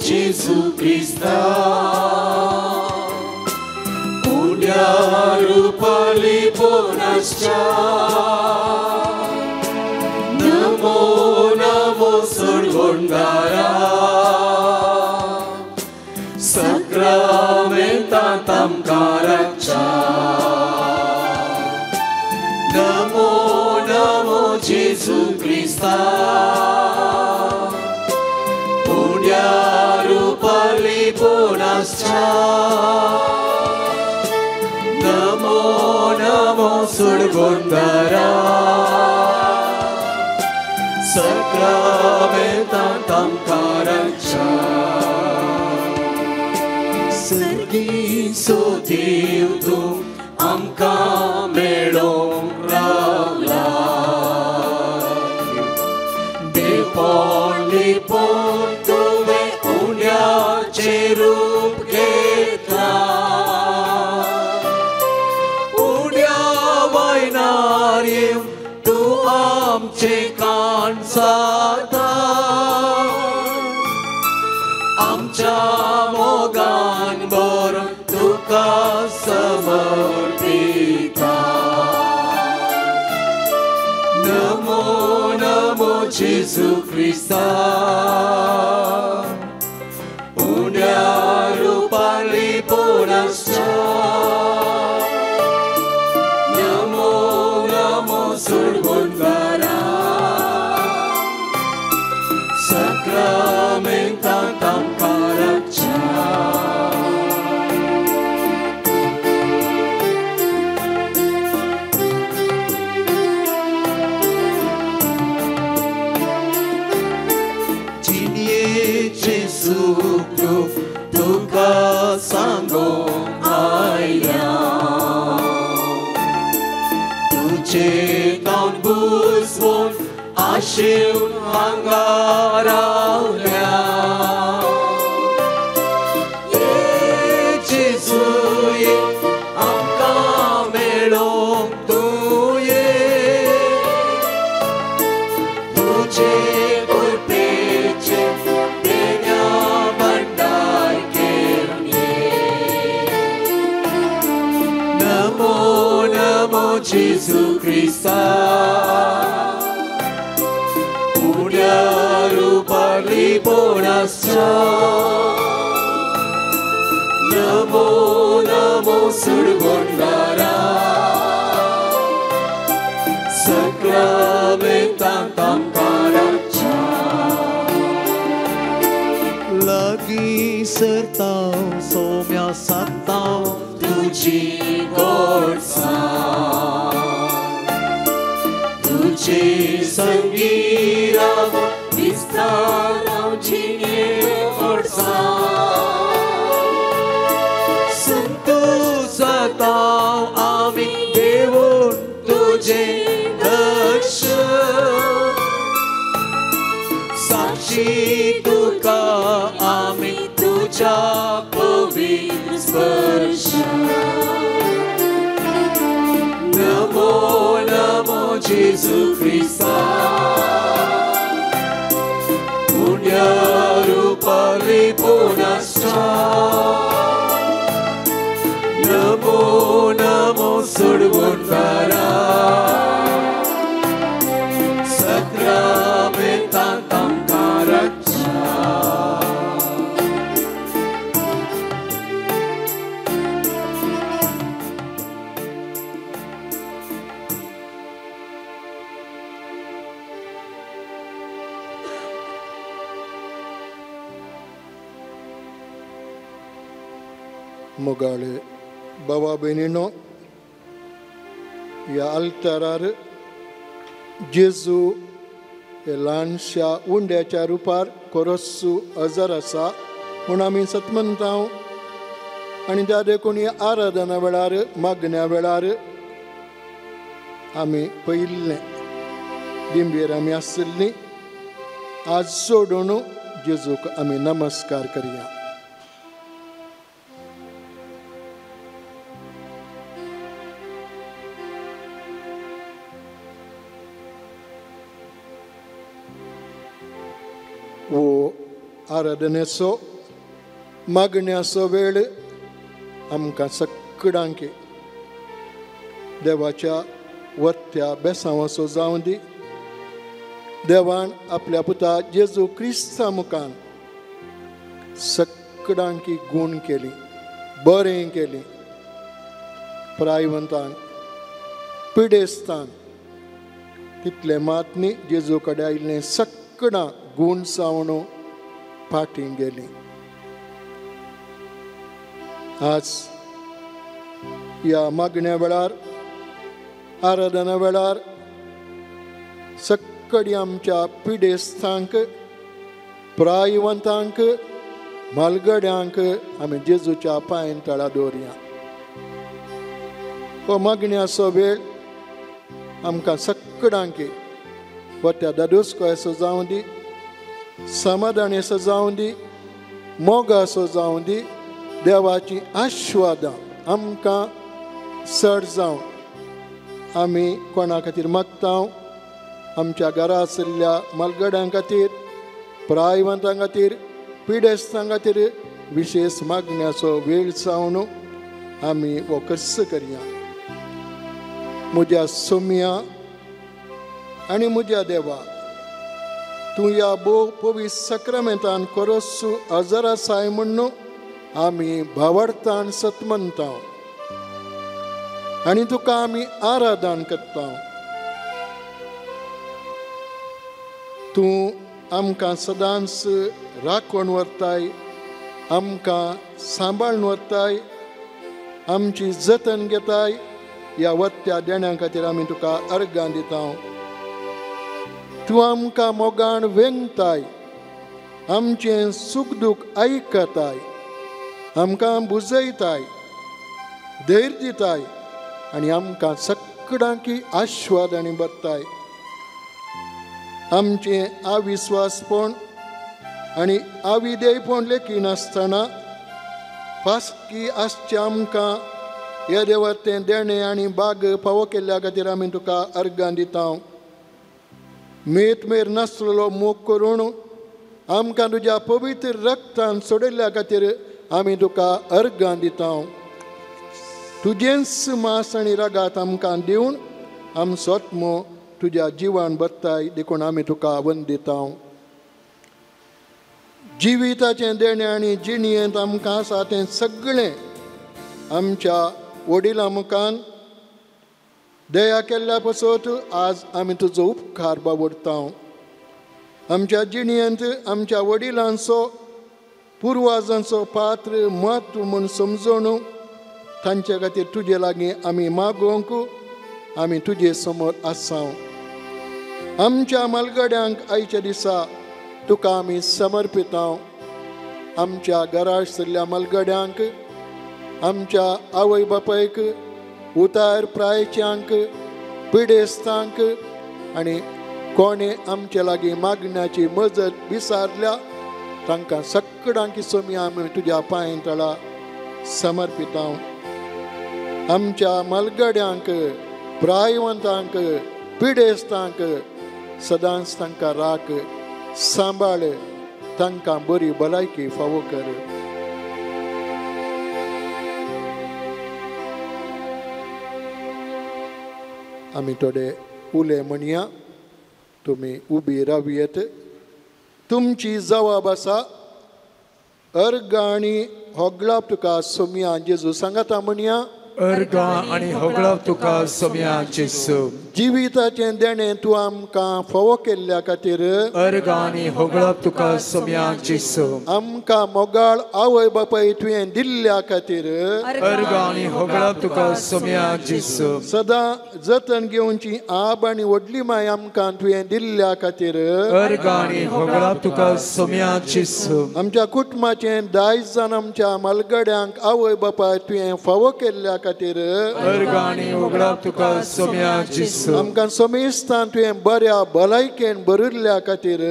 Gesù Cristo, punya rupa lipunascha. Namo Namo Surgundara, Sakramenta Tamkaracha. Namo Namo Gesù Cristo, punya rupa lipunascha. Namo Namo Surgundara, Sakramenta Tamkaracha. Sergi Sotiu tu amka melong rala. Depon lipon tuwe unya cerup kita. Unya wainarium tu amcekan sata. Amcha mogan bor tuka samarpita. Namo Namo Gesù Cristo, punya rupa lipunascha. Namo Namo Surgundara, Sakramenta Tamkaracha. Jinie Gesù Cristo, tuka sanggo ayam. Tuce kaun busbon asyil hangaraunya. Ye Jesu ye amka melong tu ye. Tuce pulpece denya bandai kernie. Namo Namo Gesù Cristo, punya rupa lipunascha. Namo Namo Surgundara, Sakramenta Tamkaracha. Lagi sertau somya satau tuji gorsa. Tuji sangira vistarau jinie gorsa. Sentuh satau amin devun tuje daksha. Sakshi tuka amin tuja pavitra sparsha. Namo Namo Gesù Cristo, punya rupa lipunascha. Namo Namo Surgundara, Sakramenta Tamkaracha. Mogale Baba Benino, ya altarar Jesu elansha unde charupar korossu azarasa munamin satmantaw आणि ज्या देखून आराधना वेळार मागण्या वेळार आमी पयिल्लें दिंबेर आमी आसली आज सोडून जेजूक आमी नमस्कार करया. वो आराधनेचो मागण्याचो वेळ आमकां सगळ्यांक देवाच्या वत्या बेसांवाचो जावं दी. देवान आपल्या पुता जेजू क्रिस्ता मुखान सगळ्यांक गूण केली, बरें केली. प्रायवंतांक पिडेस्तांक तितले मात न्ही, जेजू कडेन आयिल्लें सगळां गूण सावणू फाटीं गेली. आज ह्या मागण्या वेळार, आराधना वेळार सगळी आमच्या पिडेस्तांक, प्रायवंतांक, मालगड्यांक आमी जेजूच्या पांयां तळा दवरया. हो मागण्याचो वेळ आमकां सगळ्यांक वत्या दादोसकोयेचो जावं दी, समाधानेचो जावं दी, मोगाचो जावं दी. देवाची आशिर्वादां आमकां चड जावं आमी कोणा खातीर मागता. आमच्या घरा आशिल्ल्या मालगड्यां खातीर, प्रायवंतां खातीर, पिडेस्तां खातीर विशेश मागण्याचो वेळ जावन आमी हो कर्स करया. म्हज्या सोम्या आनी म्हज्या देवा, तूं ह्या पवित्र सक्रामेंतान खरोच हजर आसाय म्हणून आमी भावार्थान सतमनता आनी तुका आमी आराधन करता. तूं आमकां सदांच राखण व्हरताय, आमकां सांबाळून व्हरताय, आमची जतन घेताय. ह्या वत्या देण्या खातीर आमी तुका अर्गां दिता. तूं आमकां मोगान वेंगताय, आमचें सूख दूख आयकताय, आमकां बुजयताय, धैर्य दिताय आनी आमकां सगळ्यांक आशिर्वादांनी भरताय. आमचें अविस्वासपण आनी अविधेयपण लेखी नासतना फासकी आसचें आमकां हे देवाचें देणें आनी बाग फावो केल्ल्या खातीर आमी तुका अर्गां दिता. मेर नासलेलो मोग करून आमकां तुज्या पवित्र रक्तान सोडिल्ल्या खातीर आमी तुका अर्गां दिता. तुजेंच मास आनी रागात आमकां दिवन आमचो आत्मो तुज्या जिवान भरताय देखून आमी तुका वंदिता. जिविताचें देणें आनी जिणयेंत आमकां आसा तें सगळें आमच्या वडिलां मुखान दया केल्ल्या पासत आज आमी तुजो उपकार बावडटा. आमच्या जिणयेंत आमच्या वडिलांचो, पुर्वजांचो पात्र म्हत्व म्हूण समजून तांचे खातीर तुजे लागीं आमी मागोवंक आमी तुजे समोर आसा. आमच्या मालगड्यांक आयच्या दिसा तुका आमी समर्पिता. आमच्या घरा आशिल्ल्या मालगड्यांक, आमच्या आवय बापायक, उतार प्रायच्यांक, पिडेस्तांक आनी कोणे आमचे लागीं मागण्याची मजत विसारल्या तांकां सगळ्यांक सोमी आमी तुज्या पांयां तळा समर्पिता. आमच्या मालगड्यांक, प्रायवंतांक, पिडेस्तांक सदांच तांकां राख, सांबाळ, तांकां बरी भलायकी फावो कर. आमी थोडे उले म्हणया. तुमी उबी रावयेत. तुमची जबाब आसा अर्गां आनी होगलाप तुका सोम्या जेजू सांगाता म्हणया. अर्गां आनी होगलाप तुका सोम्या जेजू. जिविताचें देणें तूं आमकां फावो केल्ल्या खातीर अर्गां आनी होगलाप तुका सोम्या जेजू. आमकां मोगाळ आवय बापाय तुवें दिल्ल्या खातीर अर्गां आनी होगलाप तुका सोम्या जेजू. सदां जतन घेवची आब आनी व्हडली माय आमकां तुवें दिल्ल्या खातीर अर्गां आनी होगलाप तुका सोम्या जेजू. आमच्या कुटुंबाचें दायज जावन आमच्या मालगड्यांक आवय बापाय तुवें फावो केल्ल्या खातीर अर्गानी होगळाप तुका सोम्या जिसू आमकां समेस्तान तुवें बऱ्या भलायकेन भरिल्ल्या खातीर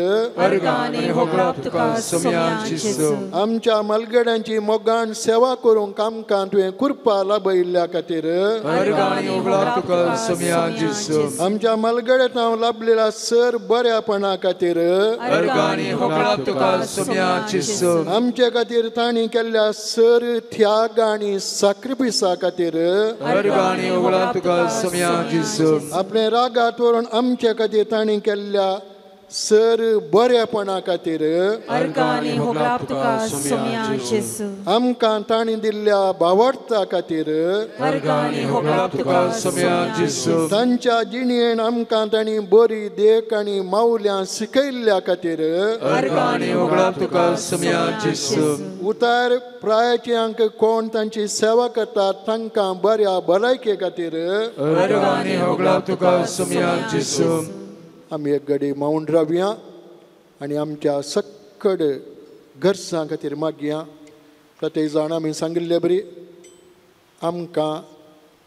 अर्गानी होगळाप तुका सोम्या जिसू आमच्या मलगड्यांची मोगान सेवा करूंक आमकां तुवें कृपा लाभयल्ल्या खातीर अर्गानी होगळाप तुका सोम्या जिसू आमच्या मलगड्यांत हांव लाभलेल्या सर बऱ्यापणा खातीर अर्गानी होगळाप तुका सोम्या जिसू आमचे खातीर तांणी केल्ल्या सर त्याग आनी साक्रिफिसा खातीर अर्गानी होगळाप तुका सोम्या जिसू आपले रागात व्हरून आमचे खातीर तांणी केल्ल्या सर बरेपणा खातीर अर्गानी होगळाप तुका सोम्या जिसू आमकां तांणी दिल्ल्या भावार्था खातीर अर्गानी होगळाप तुका सोम्या जिसू तांच्या जिणेन आमकां तांणी बरी देख आनी माऊल्यां शिकयल्ल्या खातीर अर्गानी होगळाप तुका सोम्या जिसू उतार प्रायाच्यांक कोण तांची सेवा करतात तांकां बऱ्या भलायके खातीर अर्गानी होगळाप तुका सोम्या जिसू आमी एक घडी मौन रावया आनी आमच्या सक्कड गरजां खातीर मागया प्रत्येक जाण आमी सांगिल्ले बरी आमकां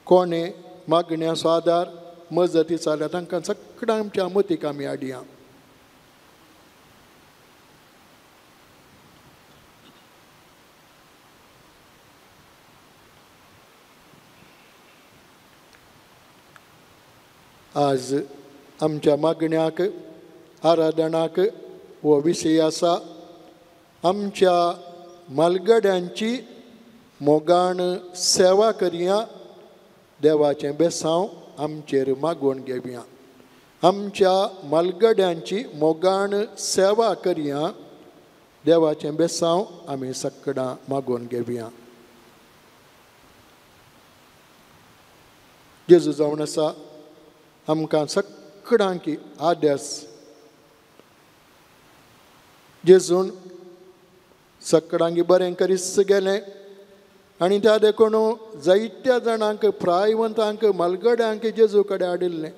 कोणे मागण्याचो आदार मजती जाल्या तांकां सक्कड आमच्या मतीक आमी हाडया आज आमच्या मागण्याक आराधनाक हो विशय आसा आमच्या मालगड्यांची मोगान सेवा करया देवाचें बेसांव आमचेर मागोवन घेवया आमच्या मालगड्यांची मोगान सेवा करया देवाचें बेसांव आमी सक्कडां मागोवन घेवया जेजू जावन आसा आमकां सक्कडांकी आदेस जेजून सक्कडांकी बरें करीत गेलें आनी त्या देखून जायत्या जाणांक प्रायवंतांक मलगड्यांक जेजू कडेन हाडिल्लें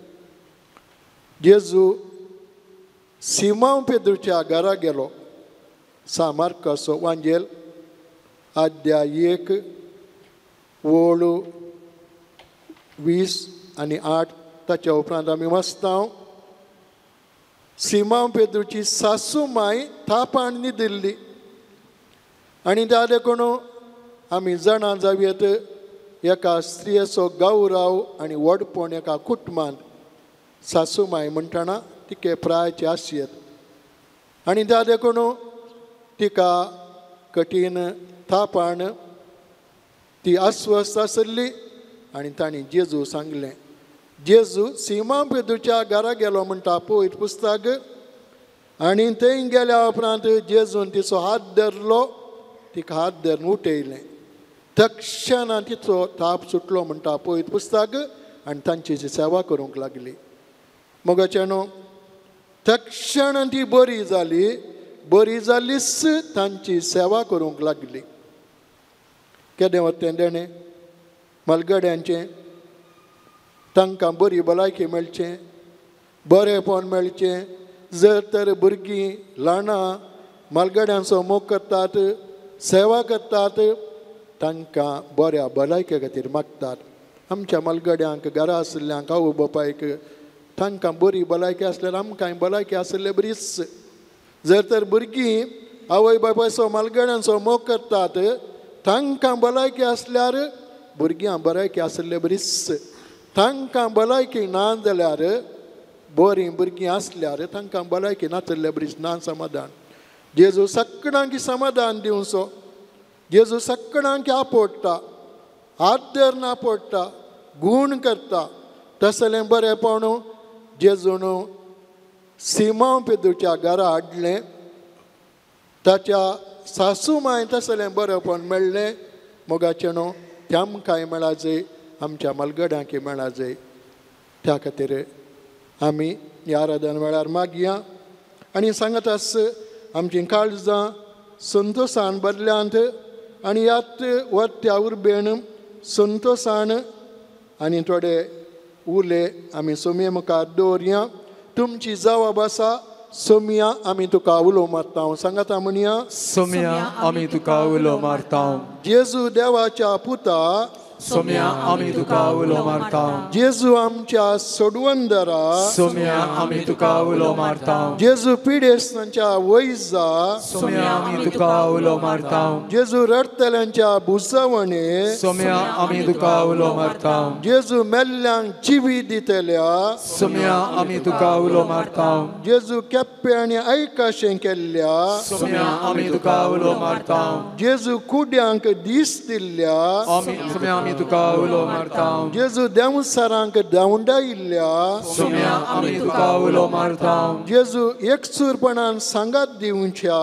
जेजू सिमांव पेद्रूच्या घरा गेलो सामार्काचो वांजेल अध्याय 1 ओळ 20 आनी 8 ताच्या उपरांत आमी वाचतां सिमांव पेद्रूची सासू माय थापान न्हिदिल्ली आनी त्या देखून आमी जाणा जावयेत एका स्त्रियेचो गौरव आनी व्हडपण एका कुटुंबांत सासू माय म्हणटना तिके प्रायाची आसयेत आनी त्या देखून तिका कठीण थापान ती अस्वस्थ आसली आनी तांणी जेजू सांगलें जेजू सिमांव पेद्रूच्या घरा गेलो म्हणटा पळयत पुस्तक आनी थंय गेल्या उपरांत जेजून तिचो हात धरलो तिका हात धरून उठयलें तक्षण तिचो थाप सुटलो म्हणटा पळयत पुस्तक आनी तांची सेवा करूंक लागली मोगाचे न्हू तक्षण ती बरी जालीच तांची सेवा करूंक लागली केदें वतें देणें मलगड्यांचें तांकां बरी भलायकी मेळचें बरेंपण मेळचें जर तर भुरगीं ल्हानां मलगड्यांचो मोग करतात सेवा करतात तांकां बऱ्या भलायके खातीर मागतात आमच्या मलगड्यांक घरा आशिल्ल्यांक आवय बापायक तांकां बरी भलायकी आसल्यार आमकांय भलायकी आसले बरीच जर तर भुरगीं आवय बापायचो मलगड्यांचो मोग करतात तांकां भलायकी आसल्यार भुरग्यां भलायकी आसले बरीच तांकां भलायकी ना जाल्यार बरीं भुरगीं आसल्यार तांकां भलायकी नासले बरीच ना समाधान जेजू सक्कडांकी समाधान दिवचो जेजू सक्कडांकी आपडटा आदर आपडटा गूण करता तसलें बरेंपण जेजून सिमांव पेद्रूच्या घरा हाडलें ताच्या सासू माय तसलें बरेंपण मेळ्ळें मोगाचें न्हू तें आमकांय मेळा जाय आमच्या मलगड्यांक मेळा जाय त्या खातीर आमी ह्या आराधना वेळार मागया आनी सांगत आस आमचीं काळजां संतोशान भरल्यांत आनी ह्यात वर्त्या उर्बेन संतोशान आनी थोडे उले आमी सोमये मुखार दवरया तुमची जबाब आसा सोमया आमी तुका उलो मारता सांगाता म्हणया सोम्या आमी तुका उलो मारता जेजू देवाच्या पुता सोम्या आमी तुका उलो मारता जेजू आमच्या सोडवंदरा सोम्या आमी तुका उलो मारता जेजू पिडेस्तांच्या वैजा सोम्या आमी तुका उलो मारता जेजू रडतल्यांच्या बुजवणे सोम्या आमी तुका उलो मारता जेजू मेल्ल्यांक जिवी दितल्या सोम्या आमी तुका उलो मारता जेजू केप्पे आनी आयकाशें केल्ल्या सोम्या आमी तुका उलो मारता जेजू कुड्यांक दीस दिल्ल्या सोम्या आमी तुका उलो मारता जेजू देंवसारांक देंवडायिल्ल्या सोम्या आमी तुका उलो मारता जेजू एकसूरपणान सांगात दिवच्या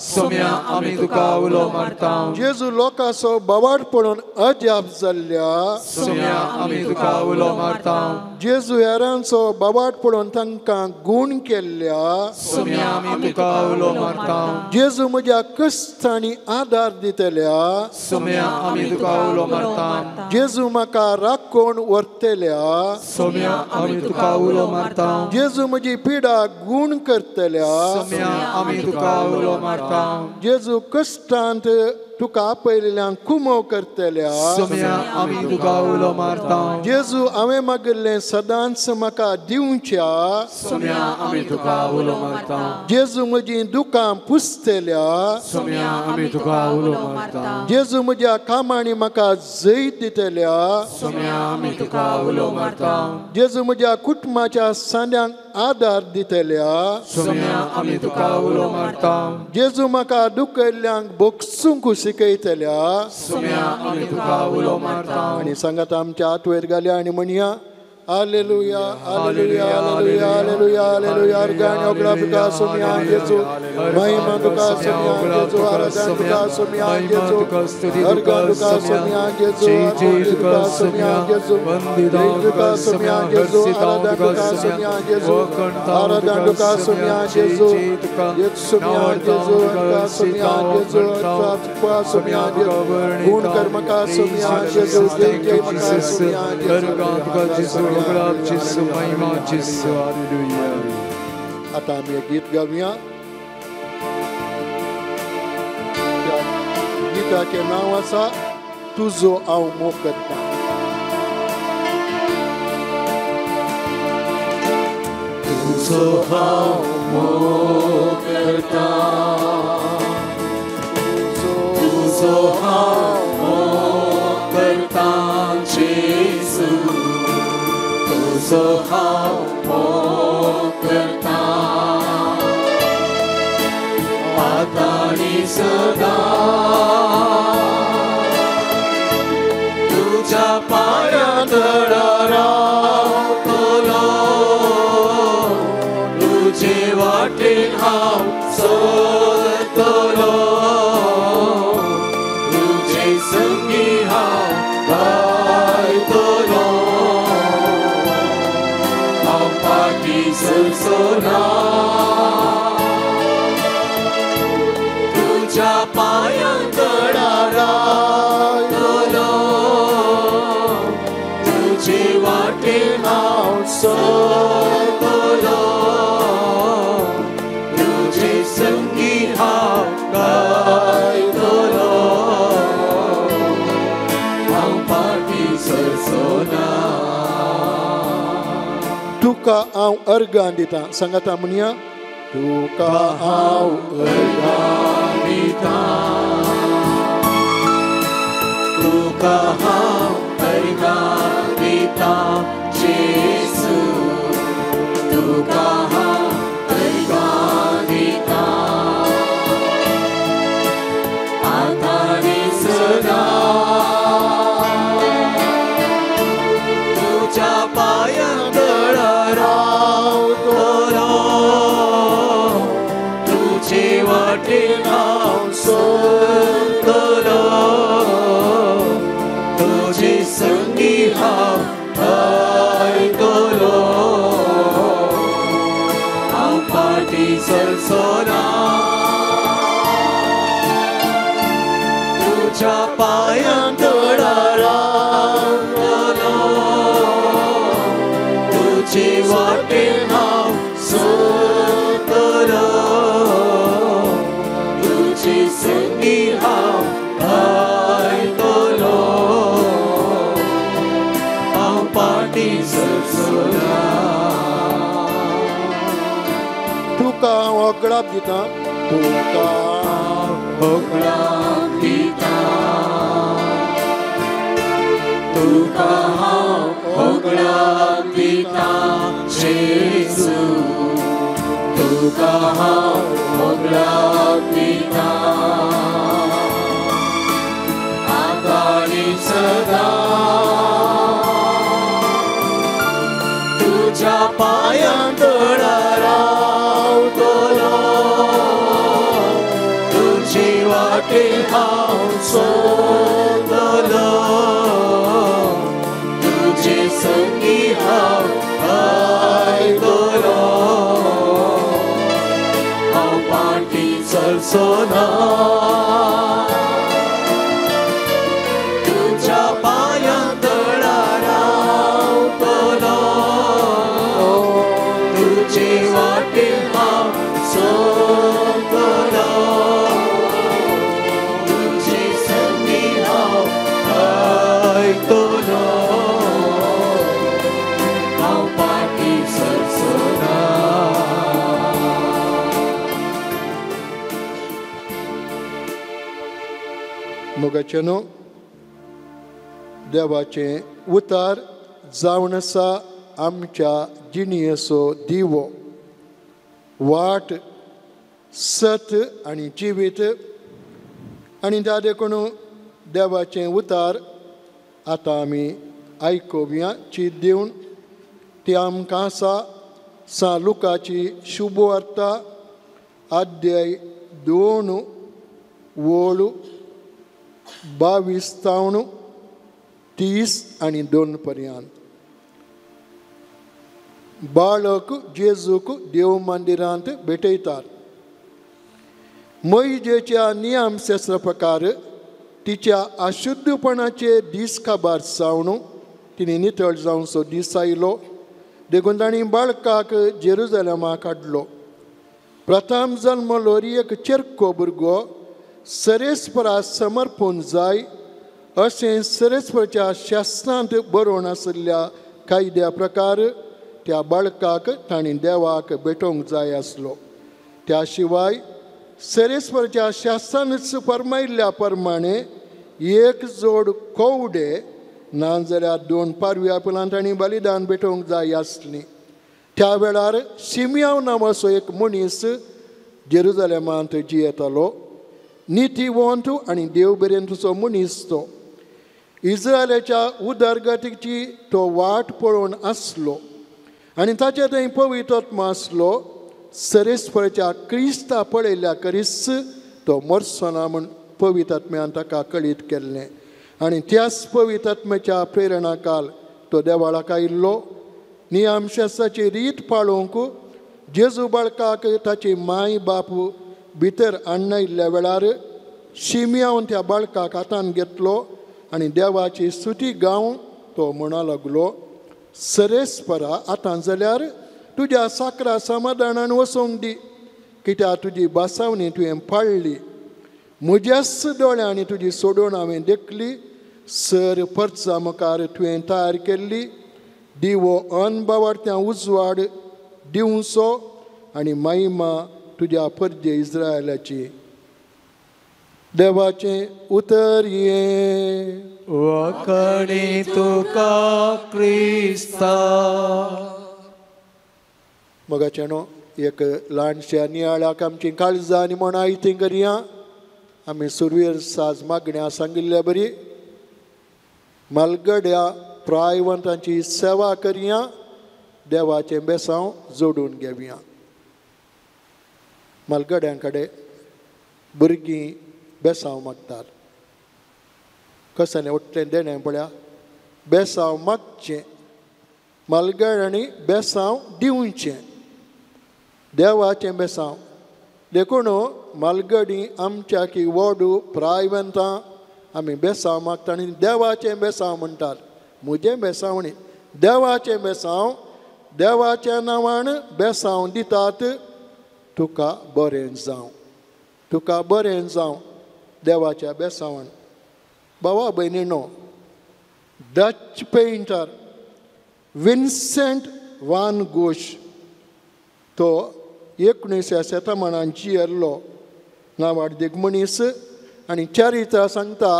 सोम्या आमी तुका उलो मारता जेजू लोकांचो बोवाड पळोवन अजाप जाल्ल्या सोम्या आमी तुका उलो मारता जेजू हेरांचो बोवाड पळोवन तांकां गूण केल्ल्या सोम्या आमी तुका उलो मारता जेजू म्हज्या कश्टांनी आदार दितल्या सोम्या आमी तुका उलो मारता जेजू म्हाका राखोवन व्हरतल्या सोम्या आमी तुका उलो मारता जेजू म्हजी पिडा गूण करतल्या सोम्या आमी तुका उलो मारता जेजू कश्टांत तुका आपयलेल्यांक कुमो करतल्या सोम्या आमी तुका उलो मारता जेजू हांवें मागिल्लें सदांच म्हाका दिवच्या सोम्या आमी तुका उलो मारता जेजू म्हजीं दुकां पुसतल्या सोम्या आमी तुका उलो मारता जेजू म्हज्या कामांनी म्हाका जैत दितल्या सोम्या आमी तुका उलो मारता जेजू म्हज्या कुटुंबाच्या सांड्यांक आदार दितल्या सोम्या आमी तुका उलो मारता जेजू म्हाका दुखयल्ल्यांक बोगसूंक शिकयतल्या सोम्या आमी तुका उलो मारता आनी सांगात आमच्या हात वयर घालया आनी म्हणया hallelujah hallelujah hallelujah hallelujah hallelujah अर्गान ओगला तुका सोम्या जेजू महिमा तुका सोम्या जेजू आराधना तुका सोम्या जेजू अर्गान तुका सोम्या जेजू अर्गान तुका सोम्या जेजू तुका सोम्या जेजू आराधना तुका सोम्या जेजू आराधना तुका सोम्या जेजू सोम्या जेजू तुका सोम्या जेजू तुका सोम्या जेजू गुण कर्म का सोम्या जेजू जय जय तुका सोम्या जेजू महिमा जिसु हालेलुया आता आम्ही एक गीत गाऊया त्या गीताचे नाव आसा तुजो हांव मोग करता तुजो हांव मोग करता तुजो हांव मोग करता जेजू तुजो हांव मोग करता आतां आनी सदां तुज्या पांयां तळा रावतलो तुजे वाटेन हांव चलतलो तुजे संगी हांव गायतलो हांव फाटी सरसना तुज्या पांयां तळा रावतलो तुजे वाटेन हांव चलतलो तुजे संगी हांव गायतलो हांव फाटी सरसना तुका हांव अर्गान दिता सांगात म्हणया तुका हांव अर्गान दिता तुका हांव अर्गान दिता जेजू तुका हांव अर्गान दिता आतां आनी सदां तुज्या पांयां तळा रावतलो तुजे वाटेन हांव चलतलो तुजे संगी हांव गायतलो हांव फाटी सरसना तुज्या पांयां तळा रावतलो तुजे वाटेन हांव चलतलो तुजे संगी हांव गायतलो सरसोना तुका हांव होगळाप दितां तुका होगळाप दिता तुका हांव होगळाप दिता जेजू तुका हांव होगळाप दिता आता आनी सदां तुज्या पांयां तळार रावतलो तुजी वाटेर हांव चलतलो तुजे संगी हांव आयतलो हांव पाटी चलचोना तुज्या पांयां तळार रावतलो तुजे वाटेर हांव चलतलो तुजे संगी हांव आयतलो हांव पाटी चलचोना मोगाचेनो देवाचें उतार जावन आसा आमच्या जिणयेचो दिवो वाट सत आनी जिवीत आनी त्या देखून देवाचें उतार आतां आमी आयकुया चीत दिवन ती आमकां आसा सा लुकाची शुभ वार्ता अध्याय 2 ओळ 22 तावन 30 आनी 2 पर्यंत बाळक जेजूक देव मंदिरांत भेटयतात मोइजेच्या नियमशास्त्र प्रकार तिच्या अशुद्धपणाचे दीस काबार जावन तिने नितळ जावचो दीस आयलो देखून तांणी बाळकाक जेरुजलेमाक हाडलो प्रथम जल्मलो एक चेरको भुरगो सरेस्परा समर्पून जाय अशें सरेस्पराच्या शास्त्रांत बरोवन आशिल्ल्या कायद्या प्रकार त्या बाळकाक तांणी देवाक भेटोवंक जाय आसलो त्या शिवाय सरेस्पराच्या शास्त्रांत फर्मायिल्ल्या प्रमाणे एक जोड कोवडे ना जाल्यार 2 पारव्या फुलां तांणी बलिदान भेटोवंक जाय आसलीं त्या वेळार शिमियोन नांवाचो एक मनीस जेरुजलेमांत जियेतालो नितीवंत आनी देव बरेंचो मनीस तो इस्रायलाच्या उदरगतीची तो वाट पळोवन आसलो आनी ताचे थंय पवित्र आत्मा आसलो सरेस्पराच्या क्रिस्ता पळयल्या करीस तो मरचो ना म्हूण पवित्र आत्म्यान ताका कळीत केल्लें आनी त्याच पवित्र आत्म्याच्या प्रेरणा काल तो देवाळाक आयिल्लो नियमशास्त्राची रीत पाळोवंक जेजू बाळकाक ताची माय बाप भितर हाडनायिल्ल्या वेळार शिमियोन त्या बाळकाक हातान घेतलो आनी देवाची स्तुती गावन तो म्हणूंक लागलो सरेस्परा आतां जाल्यार तुज्या साकरा समाधानान वचोंक दी कित्याक तुजी बासावणी तुवें पाळ्ळी म्हज्याच दोळ्यांनी तुजी सोडून हांवें देखली सर परचा मुखार तुवें तयार केल्ली दिवो अनबावार्थ्यां उजवाड दिवचो आनी महिमा तुज्या परजे इस्रायलाची देवाचें उतर ये वखणी तुका क्रिस्ता मोगाचेनो एक ल्हानशा नियाळाक आमची काळजां आनी म्हण आयती करया आमी सुरवेर साज मागण्या सांगिल्ल्या बरी मालगड्या प्रायवंतांची सेवा करया देवाचें बेसांव जोडून घेवया मालगड्यां कडेन भुरगीं बेसांव मागतात कसालें उठलें देणें पळया बेसांव मागचें मालगड्यांनी बेसांव दिवचें देवाचें बेसांव देखून मालगडी आमच्या की वडू प्रायवंतां आमी बेसांव मागता आनी देवाचें बेसांव म्हणटात म्हजें बेसावणी देवाचें बेसांव देवाच्या नांवान बेसांव दितात तुका बरें जावं तुका बरें जावं देवाच्या बेसांवान भावा भयणीनो डच पेंटर विन्सेंट वान गोश तो 19व्या शेतमानांत जियेल्लो नांवाडीक मनीस आनी चरित्रां सांगता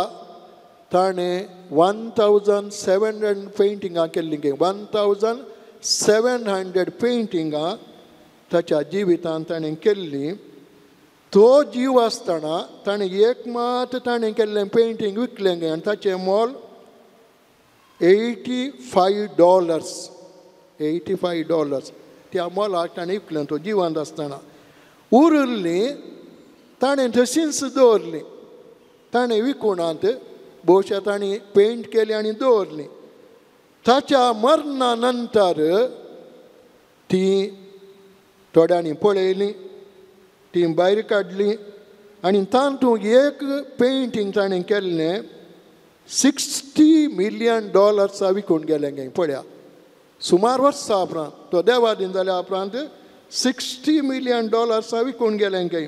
ताणें 1700 पेंटिंगां केल्लीं 1700 पेंटिंगां ताच्या जिवितांत ताणें केल्लीं. तो जीव आसतना ताणें एक मात ताणें केल्लें पेंटींग विकलें गे आनी ताचें मोल $85. त्या मोलाक ताणें विकलें तो जिवंत आसतना. उरिल्लीं ताणें तशींच दवरलीं. ताणें विकुणांत भोवशा ताणें पेंट केली आनी दवरलीं. ताच्या मरणा नंतर तीं थोड्यांनी पळयलीं, तीं भायर काडलीं आनी तातूंत एक पेंटींग ताणें केल्लें $60 million विकून गेलें गे. पळया, सुमार वर्सां उपरांत तो देवादीन जाल्या उपरांत $60 million विकून गेलें गे.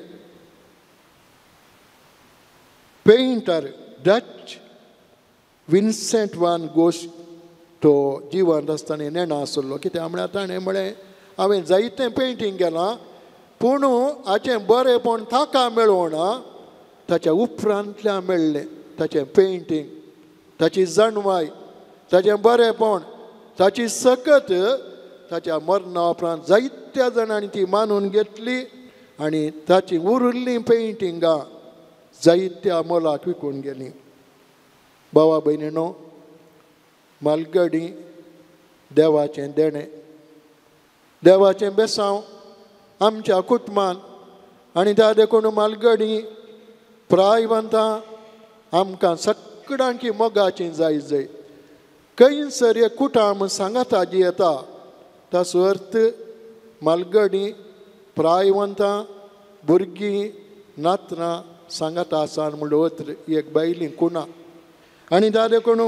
पेंटर डच विन्सेंट वान गोश तो जिवंत आसतना नेणा आसलो. कित्याक म्हळ्यार ताणें म्हळें हांवें जायतें पेंटींग केलां पूण हाचें बरेंपण ताका मेळों ना, ताच्या उपरांतल्यान मेळ्ळें. ताचें पेंटींग, ताची जणवाय, ताचें बरेंपण, ताची सकत ताच्या मरणा उपरांत जायत्या जाणांनी ती मानून घेतली आनी ताची उरिल्लीं पेंटिंगां जायत्या मोलाक विकून गेलीं. भावा भयणीनो, मालगडी देवाचें देणें, देवाचें बेसांव आमच्या कुटुंबांत आनी त्या देखून मालगडी प्रायवंतां आमकां सगळ्यांकी मोगाचीं जाय जाय. खंयसर एक कुटाम सांगाता जी येता ताचो अर्थ मालगडी प्रायवंतां भुरगीं नातरां सांगाता आसा म्हणून वत्र एक बायली कुणा. आनी त्या देखून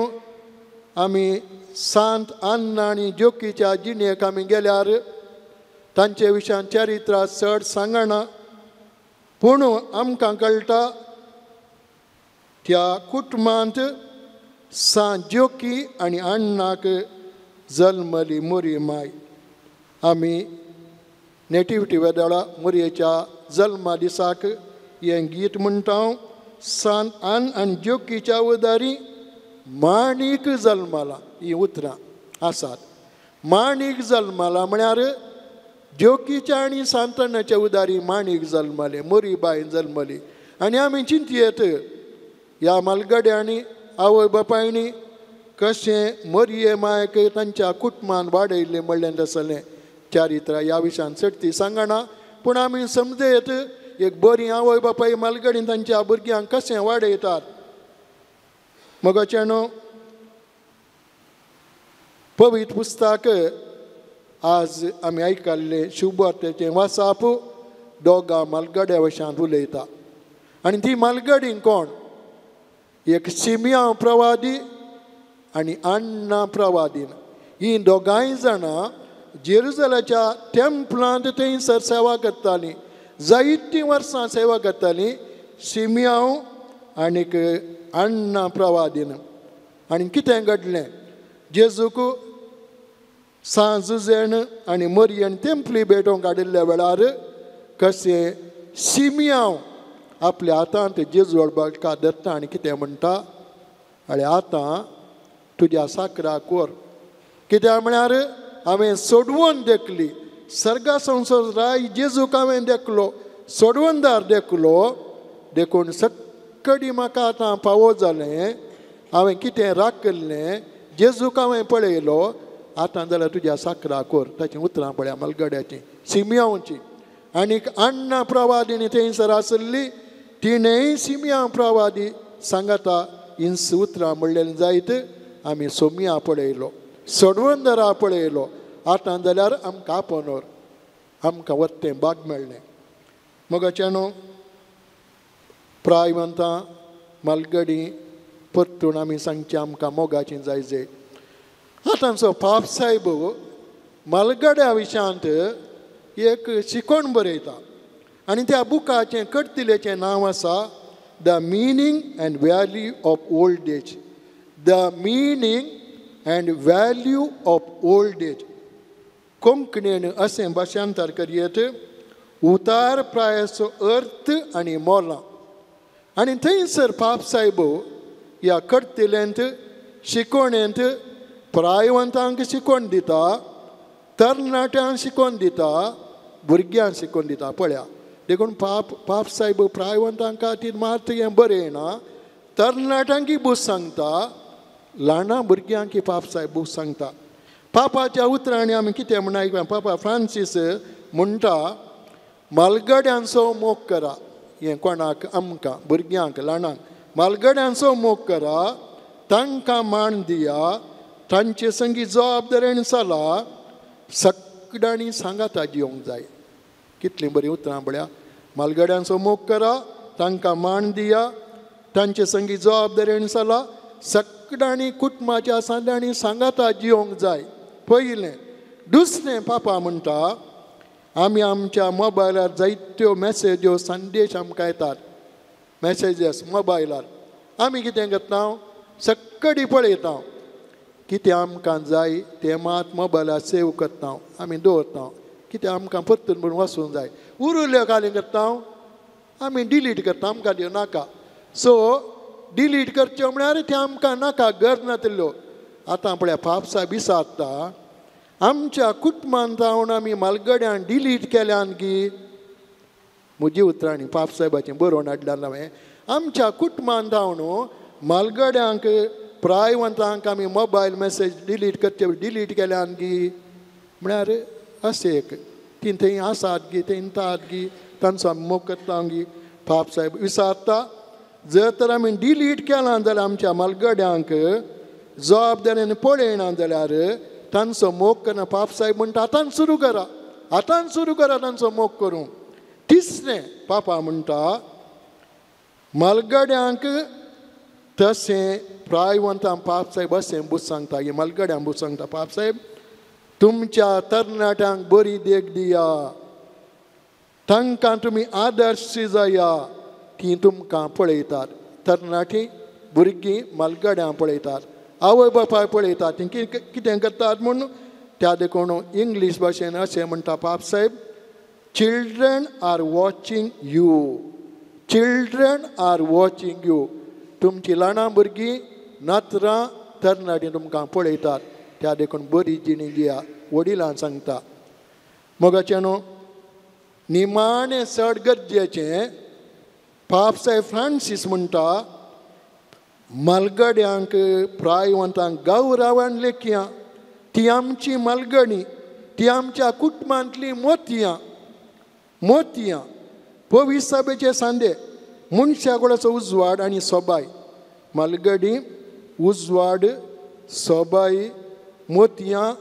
आमी सांत आन्ना आनी जोकीच्या जिणेक आमी गेल्यार तांचे विशयान चरित्रां चड सांगना, पूण आमकां कळटा त्या कुटुंबांत सांत जोकी आनी अण्णाक जल्मली मोरी माय. आमी नेटिविटी वेदोळा मोरयेच्या जल्मा दिसाक हें गीत म्हणटा. सांत आन्न आनी जोकीच्या उदारी माणिक जल्मला. ही उतरां आसात. माणिक जल्मला म्हळ्यार जोकीच्या आनी सांतनाच्या उदारी माणिक जल्मले, मोरी बाय जल्मली. आनी आमी चिंतयेत ह्या मालगड्यांनी आवय बापायनी कशें मोरये मायक तांच्या कुटुंबान वाडयल्लें म्हणलें आसलें. चारित्रां ह्या विशयान चडती सांगना, पूण आमी समजयत एक बरी आवय बापाय मालगडीन तांच्या भुरग्यांक कशें वाडयतात. मोगाचेनो, पवित्र पुस्तक आज आमी आयकल्लें शुभवार्तेचें वाचप दोगा मालगड्या विशयान उलयता. आनी ती मालगडी कोण? एक सिमिया प्रवादी आनी अण्णा प्रवादीन. ही दोगांय जाणां जेरुसलेमाच्या टेंपलांत थंयसर सेवा करतालीं. जायतीं वर्सां सेवा करतालीं सिमियाव आनीक अण्णा प्रवादीन. आनी कितें घडलें? जेजूक सांजुजेण आनी मरियन तेंपली भेटोवंक हाडिल्ल्या वेळार कशें सिमियाव आपल्या हातांत जेजू वळबाका धरता आनी कितें म्हणटा? अळे आतां तुज्या साकरा कोर. कित्याक म्हळ्यार हांवें सोडवून देखली सर्गा संवसार राय जेजूक हांवें देखलो, सोडवणदार देखलो, देखून सक्कडी म्हाका आतां फावो जालें. हांवें कितें राखलें जेजूक हांवें पळयलो, आतां जाल्यार तुज्या साकरा कोर. ताचीं उतरां पळया मालगड्याचीं सिमियावची. आनीक अण्णा प्रवादीन थंयसर आसली, तिणेंय सिमिया प्रवादी सांगता इंस उतरां म्हणलेलीं जायत. आमी सोमिया पळयलो, सोडवणदारा पळयलो, आतां जाल्यार आमकां आपोनोर आमकां वत्तें भाग मेळ्ळें. मोगाचेनो, प्रायवंतां मालगडी परतून आमी सांगचें आमकां मोगाचीं जाय जाय. आतांचो पाप साहेब मालगड्या विशयांत एक शिकोण बरयता आनी त्या बुकाचें कडतिलेचें नांव आसा the meaning and value of old age. The meaning and value of old age. कोंकणीन असें भाशांतर करयेत उतार प्रायाचो अर्थ आनी मोलां. आनी थंयसर पाप साहेब ह्या करतल्यांत शिकोवणेंत प्रायवंतांक शिकोवन दिता, तरणाट्यांक शिकोवन दिता, भुरग्यांक शिकोवन दिता. पळया देखून पाप साहेब प्रायवंतां खातीर मात हें बरें ना, तरणाट्यांकी बूस सांगता, ल्हाना भुरग्यांक पाप साहेब बूस सांगता. पापाच्या उतरांनी आमी कितें म्हण आयकलां, पापा फ्रांसीस म्हणटा मालगड्यांचो मोग करा. हें कोणाक? आमकां भुरग्यांक ल्हानांक. मालगड्यांचो मोग करा, तांकां मान दिया, तांचे संगी जबाबदारेन चला, सगळ्यांनी सांगाता जिवंक जाय. कितलीं बरीं उतरां पळया. मालगड्यांचो मोग करा, तांकां मान दिया, तांचे संगी जबाबदारेन चला, सगळ्यांनी कुटुंबाच्या सांग्यांनी सांगाता जिवंक जाय. पयलें. दुसरें पापा म्हणटा आमी आमच्या मोबायलार जायत्यो मॅसेज्यो संदेश आमकां येतात, मॅसेजीस मोबायलार. आमी कितें करता? सक्कडी पळयता, कितें आमकां जाय तें मात मोबायलार सेव करता, आमी दवरता. कितें आमकां परतून म्हणून वचूंक जाय, उरिल्ल्यो काली करता आमी डिलीट करता, आमकां त्यो नाका. सो डिलीट करच्यो म्हळ्यार ते आमकां नाका, गरज नातल्यो. आतां पळया पाप साहेब विचारता, आमच्या कुटुंबांत जावन आमी मालगड्यान डिलीट केल्यान की? म्हजी उतरांनी पाप साहेबाचें बरोवन हाडलां हांवें. आमच्या कुटुंबांत जावन मालगड्यांक प्रायवंतांक आमी मोबायल मॅसेज डिलीट करचे, डिलीट केल्यान की? म्हळ्यार अशें एक ती थंय आसात गी, थंय इंतात गी, तांचो आमी मोग करता गी. पाप साहेब विचारता, जर तर आमी डिलीट केलां जाल्यार आमच्या मालगड्यांक जबाबदारेन पळयना जाल्यार तांचो मोग करना. पाप साहेब म्हणटा आतां सुरू करा, आतां सुरू करा तांचो मोग करूंक. तिसरें पापा म्हणटा मालगड्यांक तशें प्रायवंतां पाप साहेब अशें बूस सांगता, हे मालगड्यांक बूस सांगता. पाप साहेब तुमच्या तरणाट्यांक बरी देख दिया, तांकां तुमी आदर्श जाया, ती तुमकां पळयतात. तरणाटी भुरगीं मालगड्यां पळयतात, आवय बापाय पळयतात, ती कितें करतात म्हूण त्या देखून इंग्लीश भाशेन अशें म्हणटा पाप साहेब, children are watching you, children are watching you. तुमची ल्हानां भुरगीं नातरां तरणाटी तुमकां पळयतात, त्या देखून बरी जिणी दिया, वडिलां सांगता. मोगाचेनो निमाणें चड गरजेचें पाप साहेब फ्रांसीस म्हणटा मालगड्यांक प्रायवंतांक गौरवान लेखया. ती आमची मालगडी, ती आमच्या कुटुंबांतली मोतयां, मोतयां. पवित्र सभेचे सांदे मनशाकुळाचो उजवाड आनी सोबाय. मालगडी उजवाड, सोबाय, मोतयां,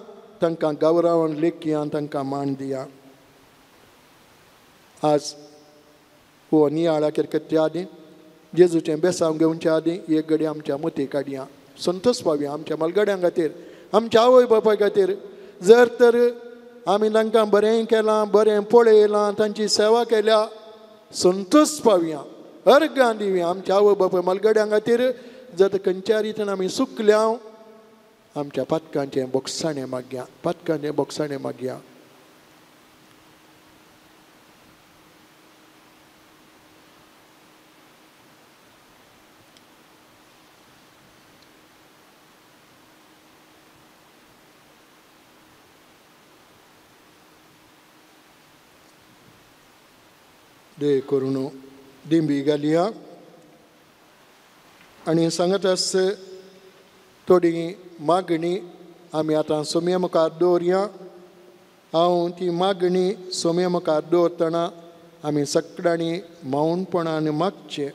तांकां गौरवान लेखया, तांकां मान दिया. आज हो नियाळा करच्या आदी जेजूचें बेसांव घेवच्या आदी एक घडी आमच्या मती काडया, संतोश पावया आमच्या मालगड्यां खातीर, आमच्या आवय बापाय खातीर. जर तर आमी तांकां बरें केलां, बरें पळयलां, तांची सेवा केल्या, संतोश पावया, अर्गां दिवया आमच्या आवय बापाय मालगड्यां खातीर. जर खंयच्या रितीन आमी चुकल्या, आमच्या पातकांचें बोगसाणें मागया, पातकांचें बोगसाणें मागया. दे करून दिंबी घालया आनी सांगत आस थोडी मागणी आमी आतां सोम्या मुखार दवरया. हांव ती मागणी सोम्या मुखार दवरतना आमी सगळ्यांनी मौनपणान मागचें.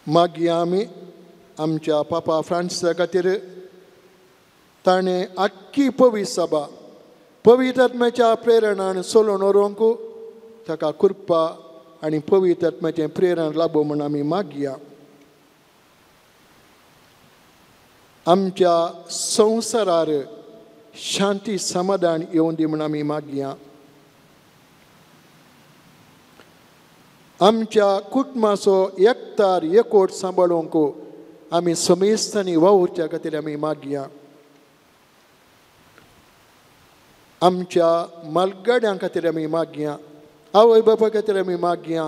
मागया आमी आमच्या पापा फ्रांसिसा खातीर. ताणें आख्खी पवित्र सभा पवित्र आत्म्याच्या प्रेरणान चलोवन व्हरूंक ताका कृपा आनी पवित्र आत्म्याचें प्रेरण लाभो म्हूण आमी मागया. आमच्या संवसारार शांती समाधान येवं दी म्हूण आमी मागया. आमच्या कुटुंबाचो एकतार एकवट सांबाळूंक आमी समेस्तांनी वावुरच्या खातीर आमी मागया. आमच्या मालगाड्यां खातीर आमी मागया. आवय बापा खातीर आमी मागया.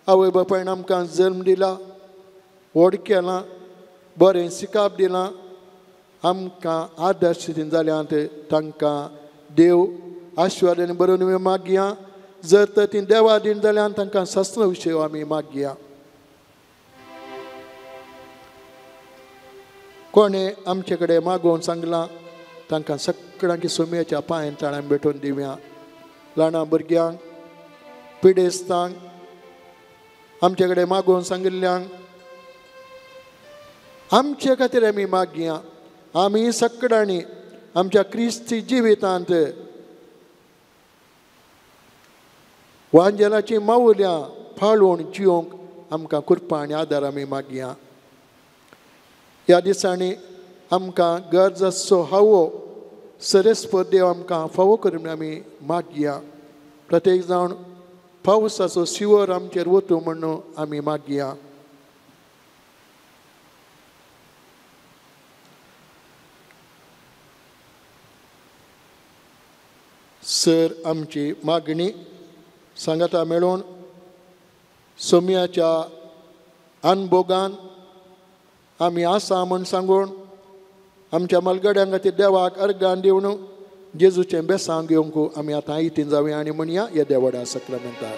आवय बापायन आमकां जल्म दिला, व्हड केलां, बरें शिकाप दिलां, आमकां आदर्श दिवन जाल्यात तांकां देव आशिर्वादान बरोवन आमी मागया. जर तर ती देवा दिन जाल्यार तांकां सस्न विशय आमी मागया. कोणें आमचे कडेन मागोवन सांगलां तांकां सगळ्यांक सोम्याच्या पांयां ताळां भेटोवन दिवया. ल्हाना भुरग्यांक, पिडेस्तांक, आमचे कडेन मागोवन सांगिल्ल्यांक आमचे खातीर आमी मागया. आमी सगळ्यांनी आमच्या क्रिस्ती जिवितांत वांजेलाची मावुल्यां फाळोवन जिवंक आमकां कृपा आनी आदार आमी मागया. ह्या दिसांनी आमकां गरज आसचो हावो सरस्वत देव आमकां फावो करून आमी मागया. प्रत्येक जावन पावसाचो शिवर आमचेर वतू म्हणून आमी मागया. सर आमची मागणी सांगाता मेळोवन सोम्याच्या अनभोगान आमी आसा म्हण सांगून आमच्या मालगाड्यां खातीर देवाक अर्गां दिवन जेजूचें बेसांव घेवंक आमी आतां इतीन जावया आनी म्हणया ह्या देवाड्या सक्रामेंताक.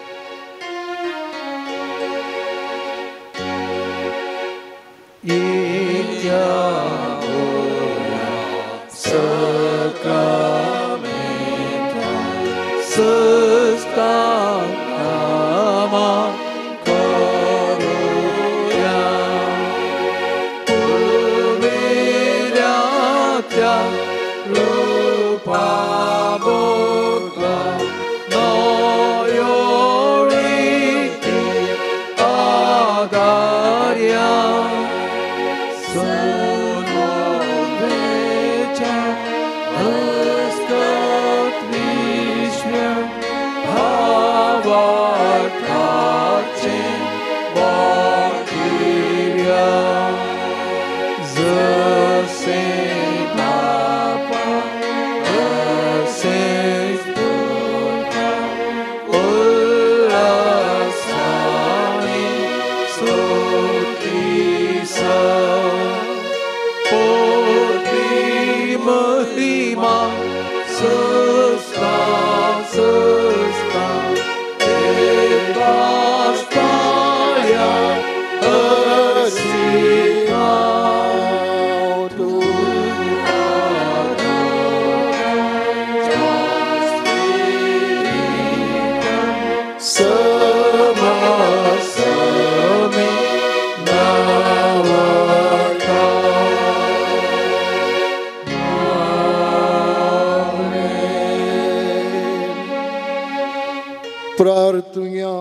प्रार्थुया.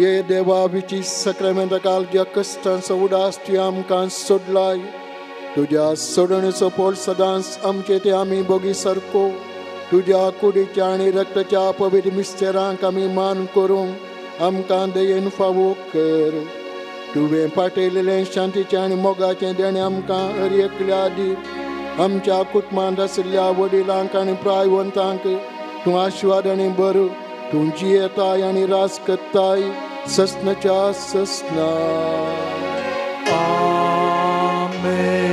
ये देवा विची सक्रामेंता कालच्या कश्टांचो उडास ती आमकां सोडलाय. तुज्या सोडणेचो पोट सदांच आमचे ते आमी बोगी सारको तुज्या कुडीच्या आनी रक्ताच्या पवित्र मिस्तेरांक आमी मान करूंक आमकां दयेन फावो कर. तुवें पाठयलेलें शांतीचें आनी मोगाचें देणें आमकां हर एकल्या दी. आमच्या कुटुंबांत आशिल्ल्या वडिलांक आनी प्रायवंतांक तूं आशिर्वाद आनी बर तूं जियेताय आनी रास करताय सस्नाच्या सस्ना. आमेन.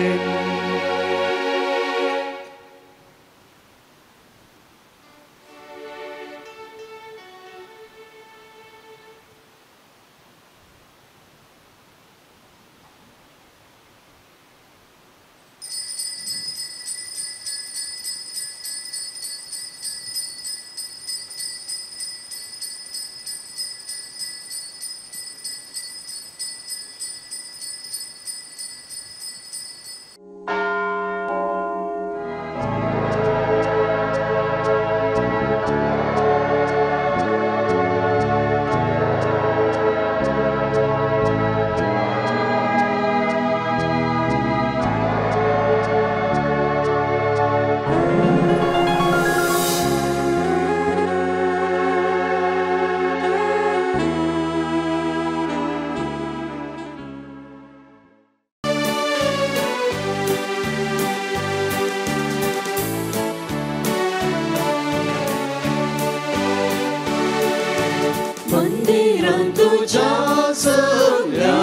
मंदिरांत तुझ्या सगळ्या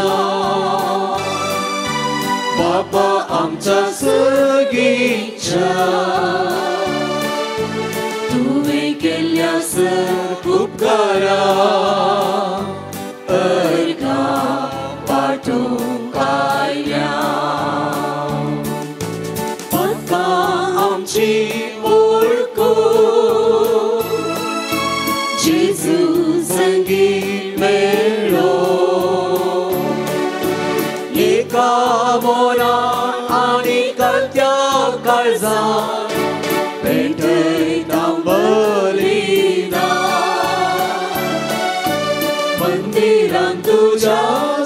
बापा आमच्या सगळीच्या तुवें केल्ल्या सर उपकारा अर्गा वाटूंक आयल्या पदकां आमची वळखून जेजू संगीत मेळ्ळो एका मोरान आनी कत्या काळजान पेटयता बलिदान मंदिरांत तुझ्या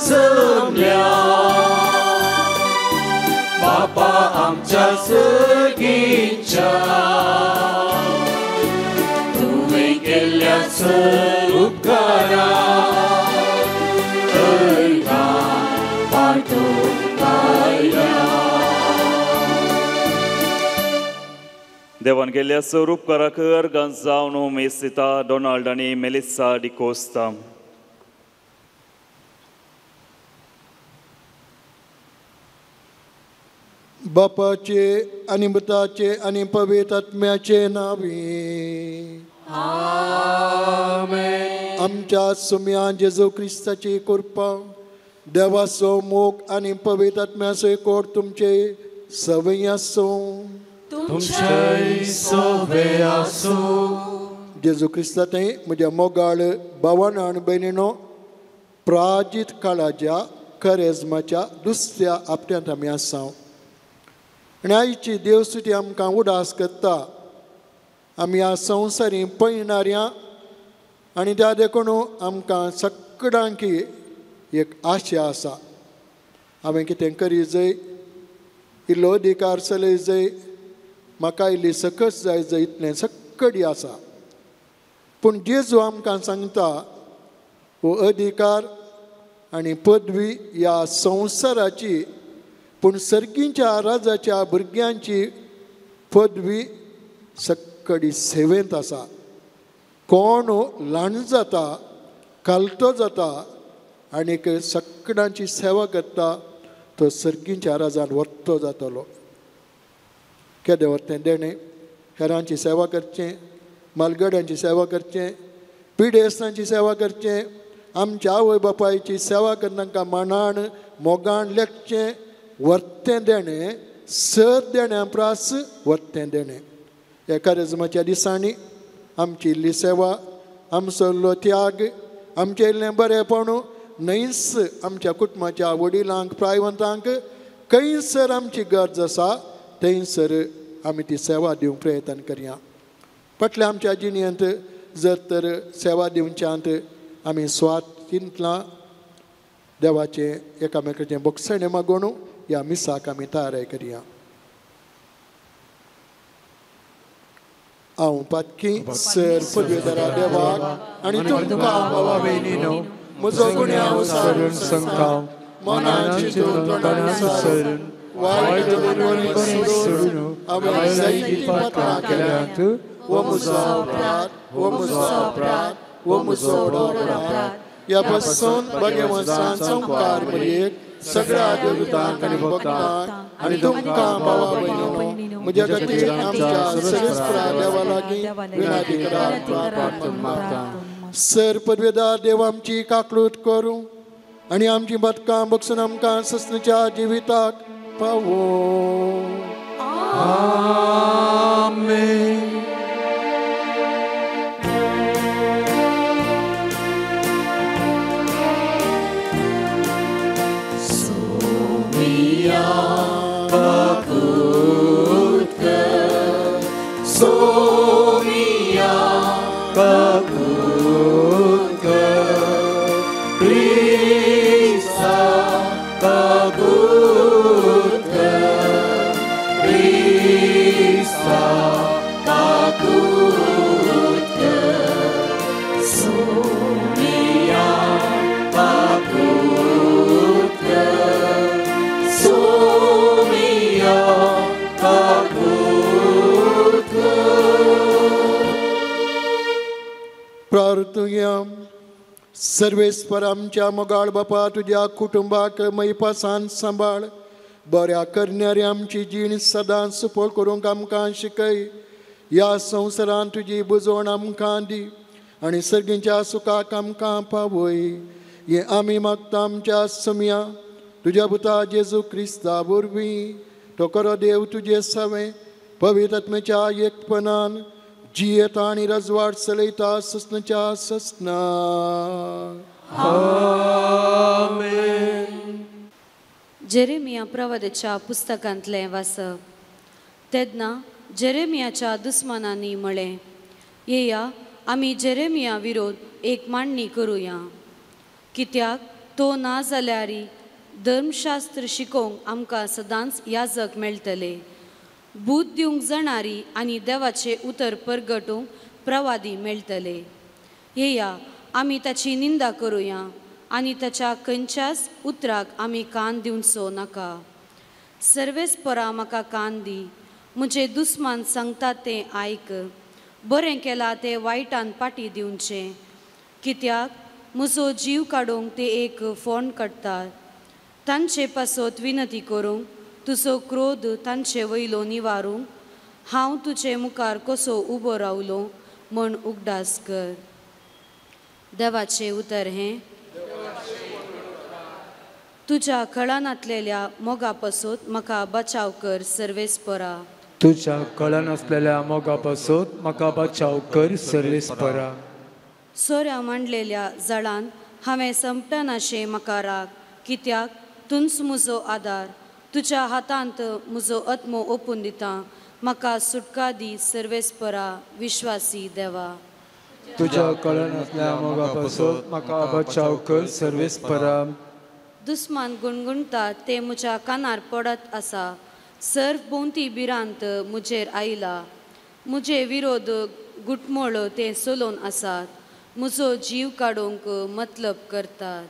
जमल्या बापा आमच्या सगळीच्या तुवें केल्ल्या सर उपकारा देवान गेल्ल्या सर उपकाराक अर्गां जावन मेसिता डोनाल्ड आनी मेलिसा डिकोस्ता बापाचे आनी पुताचे आनी पवित्र आत्म्याचे नावी आमच्या सुम्या जेजू क्रिस्ताची कृपा देवाचो मोग आनी पवित्र आत्म्याचो कोड तुमचे सवय आसो जेजू क्रिस्तांतय म्हज्या मोगाळ भावान आनी भयणीनो प्राजीत काळाच्या करेजमाच्या दुसऱ्या आपट्यांत आमी आसा आनी आयची देवसुटी आमकां उडास करता आमी ह्या संवसारी पळयणाऱ्या आनी त्या देखून आमकां सगळ्यांक एक आशा आसा हांवें कितें करी जंय इल्लो अधिकार चलय जंय म्हाका इल्ली सकस जाय जंय इतलें सगळी आसा पूण जेजू आमकां सांगता हो अधिकार आनी पदवी ह्या संवसाराची पूण सर्गीच्या राजाच्या भुरग्यांची पदवी सगळी सेवेंत आसा कोण ल्हान जाता कालतो जाता आनीक सगळ्यांची सेवा करता तो सर्गीच्या राजान वर्तो जातलो केदें वर्तें देणें हेरांची सेवा करचें मालगड्यांची सेवा करचें पिडेस्तांची सेवा करचें आमच्या आवय बापायची सेवा करन तांकां मानान मोगान लेखचें वर्तें देणें सर देण्या प्रास वर्तें देणें ह्या करेजमाच्या दिसांनी आमची इल्ली सेवा आमचो इल्लो त्याग आमचें इल्लें बरेंपण न्हयस आमच्या कुटुंबाच्या वडिलांक प्रायवंतांक खंयसर आमची गरज आसा थंयसर आमी ती सेवा दिवंक प्रयत्न करया फाटल्या आमच्या जिणेंत जर तर सेवा दिवच्यांत आमी स्वार्थींतलां देवाचें एकामेकाचें बक्षणें मागून ह्या मिसाक आमी तयारी करया हांव पातकी सर पदवेदारा देवाक आनी तुमकां भावा भयणीनो म्हजो गुन्यांव सारून संकाव मनाची तोंडान सारून वायट धोरणां सोडून हांवें जायतीं पातकां केल्यांत हो म्हजो अपराध हो म्हजो अपराध हो म्हजो अपराध ह्या पासून भगवंतान संकार मयेक सगळ्या देवतांक आनी भक्तांक आनी तुमकां भावा भयणीनो म्हज्या खातीर आमच्या सर्वेस्परा देवा लागीं विनंती करात प्रार्थना मागता सर पदवेदार देव आमची काकळूत करूं आनी आमची बदकां बक्षून आमकां ससणीच्या जिविताक पावो आमेन प्रार्थुया सर्वेस्पर आमच्या मोगाळ बापा तुझ्या कुटुंबाक मैपासान सांबाळ. बऱ्या करणारी आमची जीण सदां सुपळ करूंक आमकां शिकय. ह्या संवसारांत तुजी बुजवण आमकां दी आनी सर्गीच्या सुखाक आमकां पावय. हे आमी मागता आमच्या समिया तुज्या पुता जेजू क्रिस्ता वरवीं. तो खरो देव तुजे सवें पवित्र आत्म्याच्या एकपणान जियेता आनी रजवाड चलयता ससनाच्या ससना. जेरेमिया प्रवादाच्या पुस्तकांतलें वाचप. तेन्ना जेरेमियाच्या दुस्मानांनी म्हळें, येया आमी जेरेमिया विरोध एक मांडणी करुया. कित्याक तो ना जाल्यारी धर्मशास्त्र शिकोवंक आमकां सदांच याजक मेळटले. बूद दिवंक जाणारी आनी देवाचे उतर परगटूंक प्रवादी मेळटले. येया आमी ताची निंदा करुया आनी ताच्या खंयच्याच उतराक आमी कान दिवचो नाका. सर्वेस्परा म्हाका कान दी. म्हजे दुस्मान सांगतात तें आयक. बरें केलां तें वायटान पाटी दिवचें. कित्याक म्हजो जीव काडूंक ते एक फोंड काडटात. तांचे पासत विनती करूंक तुजो क्रोध तांचे वयलो निवारूंक हांव तुजे मुखार कसो उबो रावलो म्हण उगडास कर. देवाचें उतर हें, तुज्या कळनातलेल्या मोगा पासत म्हाका बचाव कर सर्वेस्परा. तुझ्या कळन असलेल्या मोगा पासत म्हाका बचाव कर सर्वेस्परा. सोऱ्या मांडलेल्या जळान हांवें संपटनाशें म्हाका राख. कित्याक तुंच म्हजो आदार. तुज्या हातांत म्हजो आत्मो ओपून दिता. म्हाका सुटका दी सर्वेस्परा विश्वासी देवा. तुझ्या कळन असलेल्या मोगा पासत म्हाका बचाव कर सर्वेस्परा. दुस्मान गुणगुणतात ते म्हज्या कानार पडत आसा. सर्व भोंवती भिरांत म्हजेर आयला. म्हजे विरोध गुटमोळ ते चलोवन आसात. म्हजो जीव काडूंक मतलब करतात.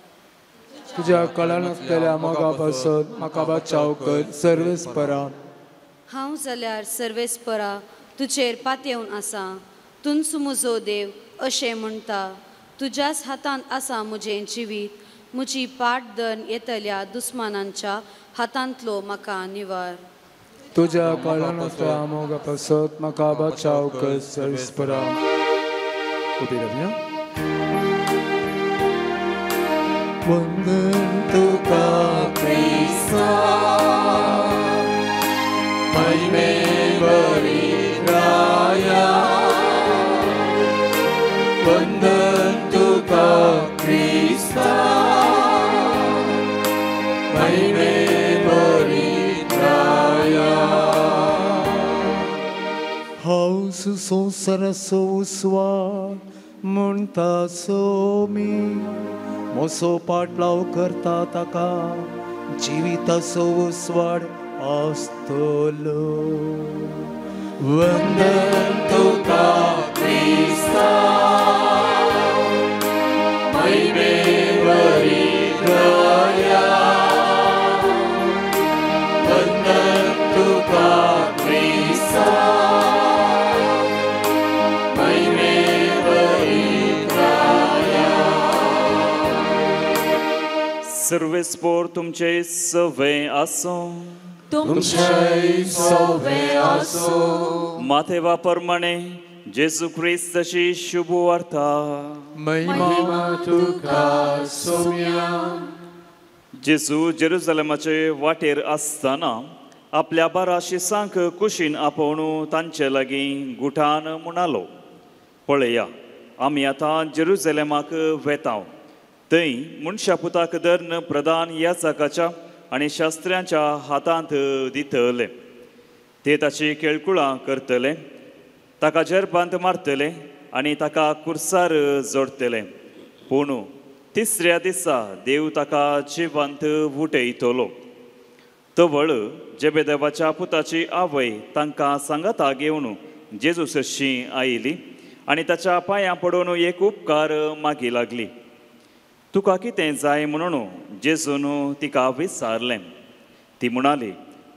तुझ्या कळन असलेल्या मोगा पासत म्हाका बचाव कर सर्वेस्परा. हांव जाल्यार सर्वेस्परा तुजेर पातयेवन आसा. तुंच म्हजो देव अशें म्हणटा. तुज्याच हातांत आसा म्हजें जिवीत. म्हजी पाट धन येतल्या दुस्मानांच्या हातांतलो म्हाका निवार. तुझ्या कळन असलेल्या मोगा पासत म्हाका बचाव कर सर्वेस्परा. उबी रावया. वंदन तुका Krista, महिमे बरी राया. वंदन तुका Krista, महिमे बरी राया. हांव संवसाराचो उस्वार म्हणटा सो मी. मोसो पाटलाव करता ताका जिविताचो उस्वाड आसतलो. वंदन तुका Krista, महिमे बरी राया. वंदन तुका Krista, महिमे बरी राया. सर्वेस्पोर तुमचे सवे आसो. तुमचे सवे आसो. माथेवा प्रमाणे जेजू क्रिस्ताची शुभ वार्ता. महिमा तुका सोम्या. जेजू जेरुसलेमाचे वाटेर आसतना आपल्या 12 शिसांक कुशीन आपोवन तांचे लागीं गुठान म्हणालो, पळया आमी आतां जेरुसलेमाक वेतांव. थंय मनशा पुताक धर्न प्रधान याजकाच्या आनी शास्त्र्यांच्या हातांत दितले. ते ताची केळकुळां करतले, ताका जरबांत मारतले आनी ताका कुर्सार जोडतले. पूण तिसऱ्या दिसा देव ताका जिवंत उठयतलो. तवळ जेबेदेवाच्या पुताची आवय तांकां सांगाता घेवन जेजू सरशी आयली आनी ताच्या पांयां पडून एक उपकार मागी लागली. तुका कितें जाय म्हणून जेजून तिका विचारलें. ती म्हणाली,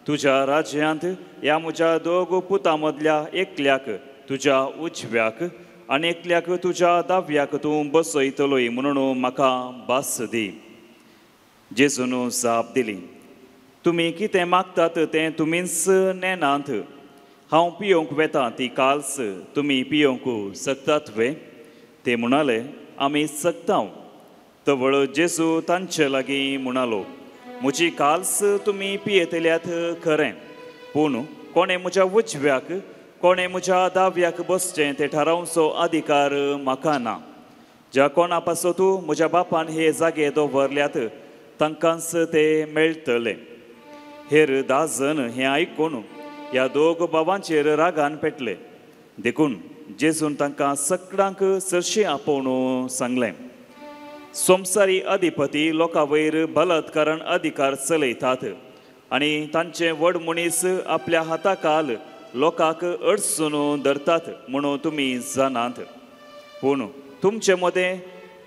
तुज्या राज्यांत ह्या म्हज्या 2 पुतां मदल्या एकल्याक तुज्या उजव्याक आनी एकल्याक तुज्या दाव्याक तूं बसयतलोय म्हणून म्हाका भास दी. जेजून जाप दिली, तुमी कितें मागतात तें तुमीच नेनात. हांव पियोंक वेता ती काल्स तुमी पियोंक शकतात वे? ते म्हणाले, आमी सकता. तवळ जेजू तांचे लागीं म्हणालो, म्हजी काल्स तुमी पियेतल्यात खरें, पूण कोणें म्हज्या उजव्याक कोणें म्हज्या दाव्याक बसचें तें थारावचो अधिकार म्हाका ना. ज्या कोणा पासो तूं म्हज्या बापान हे जागे दवरल्यात तांकांच ते मेळटले. हेर 10 जण हें आयकून ह्या 2 भावांचेर रागान पेटले. देखून जेजून तांकां सगळ्यांक चडशें आपोवन सांगलें, सोमसारी अधिपती लोकां वयर बलात्कारान अधिकार चलयतात आनी तांचे व्हड मनीस आपल्या हाताखाल लोकांक अडचून धरतात म्हणून तुमी जाणात. पूण तुमचे मदें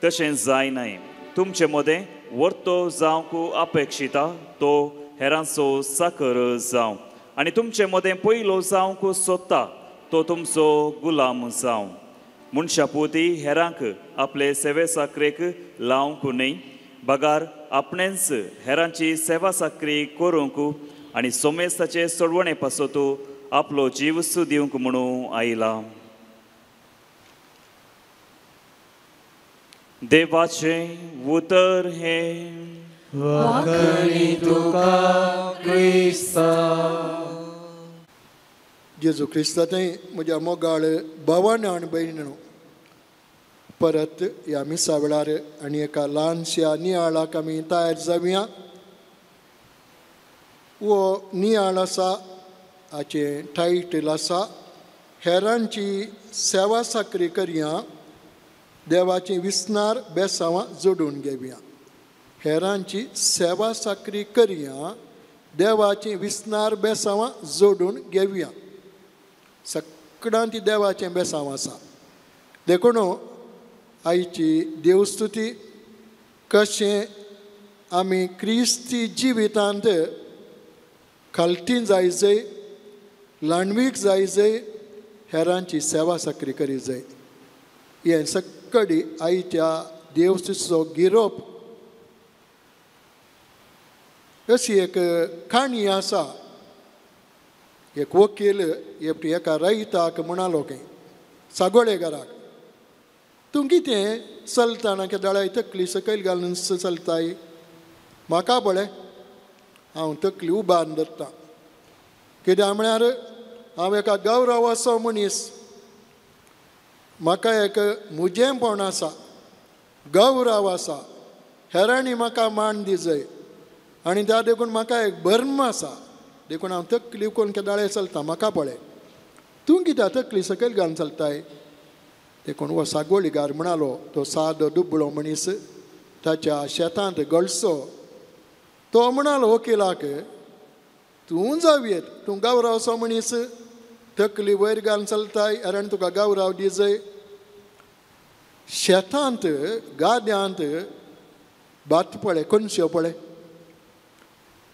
तशें जायनाय. तुमचे मदें वर्तो जावंक अपेक्षिता तो हेरांचो साकर जावं, आनी तुमचे मदें पयलो जावंक सोदता तो तुमचो गुलाम जावं. मनशा पोती हेरांक आपले सेवे साकरेक लावंक न्हय, बगार आपणेच हेरांची सेवा साकरी करूंक आनी सोमेस्ताचे सोडवणे पासो तूं आपलो जीव दिवंक म्हणून आयला. देवाचे उतर हे वाकणी तुका क्रिस्ता. जेजू क्रिस्तांतय म्हज्या मोगाळ भावान आनी भयणीनो, परत ह्या मिसा वेळार आनी एका ल्हानशा नियाळाक आमी तयार जावया. वो नियाळ आसा हाचें टायटल आसा, हेरांची सेवा साकरी करया, देवाची विस्नार बेसांवां जोडून घेवया. हेरांची सेवा साकरी करया, देवाची विस्नार बेसांवां जोडून घेवया. सगळ्यां ती देवाचें बेसांव आसा. देखून आयची देवस्तुती कशें आमी क्रिस्ती जिवितांत खालटी जायजय, ल्हानवीक जायजय, हेरांची सेवा साकरी करी जाय. हें सगळी आयच्या देवस्तुतीचो गिरोप. अशी एक काणी आसा. एक वकील एका रयताक म्हणालो की सागोळेकाराक, तूं कितें चलतना केदाळाय तकली सकयल घालून चलताय? म्हाका पळय, हांव तकली उबारून धरतां. कित्याक म्हळ्यार हांव एका गौरवाचो मनीस, म्हाका एक मुजेंपण आसा, गौरव आसा, हेरांनी म्हाका मान दिजय आनी त्या देखून म्हाका एक भर्म आसा. देखून हांव तकली उखलून केदाळे चलतां. म्हाका पळय, तूं कित्याक तकली सकयल घालून चलताय? देखून हो सागोळीकार म्हणालो, तो सादो दुबळो मनीस, ताच्या शेतांत गळसो, तो म्हणालो वकिलाक, तूं जावयेत, तूं गौरवाचो मनीस, तकली वयर घालून चलताय, हेरान तुका गौरव दिजय. शेतांत गाद्यांत भात पळय, कणश्यो पळय,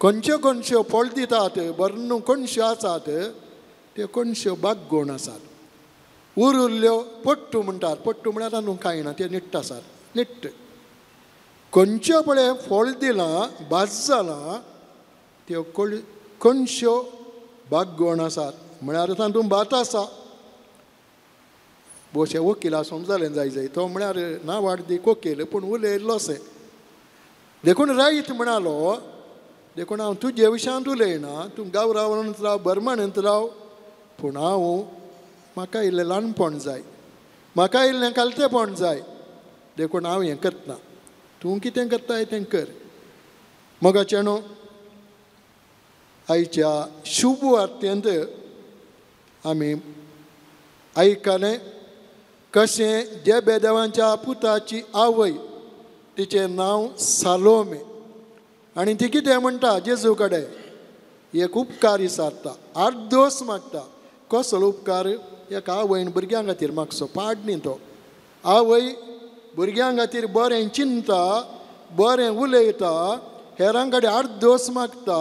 खंयच्यो खंयच्यो फळ दितात, बरो कणश्यो आसात, त्यो कणश्यो बागोवन आसात. उरिल्ल्यो पट्टू म्हणटात. पट्टू म्हळ्यार तातूंत कांय ना, त्यो निट्ट आसात, निट्ट. खंयच्यो पळय फळ दिलां, भाज जालां, त्यो कणश्यो बागोवन आसात, म्हळ्यार तातूंत भात आसा. भोवशे वकिला समजलें जाय. तो म्हळ्यार ना वाडदीक वकील, पूण उलयल्लोशें. देखून रायत म्हणालो, देखून हांव तुजे विशयांत उलयना, तूं गौरवानंत राव, बरमणंत राव, पूण म्हाका इल्लें ल्हानपण जाय, म्हाका इल्लें कालतेपण जाय. देखून हांव हें करतना, तूं कितें करताय तें कर. मोगाचें न्हू, आयच्या शुभ वार्तेंत आमी आयकलें कशें जेबेदेवाच्या पुताची आवय, तिचें नांव सालोमे, आनी ती कितें म्हणटा जेजू कडेन, एक उपकार विचारता, 8 दोस मागता. कसलो उपकार? एका आवयन भुरग्यां खातीर मागचो, पाड न्ही तो. आवय भुरग्यां खातीर बरें चिंता, बरें उलयता, हेरां कडेन 8 दोस मागता,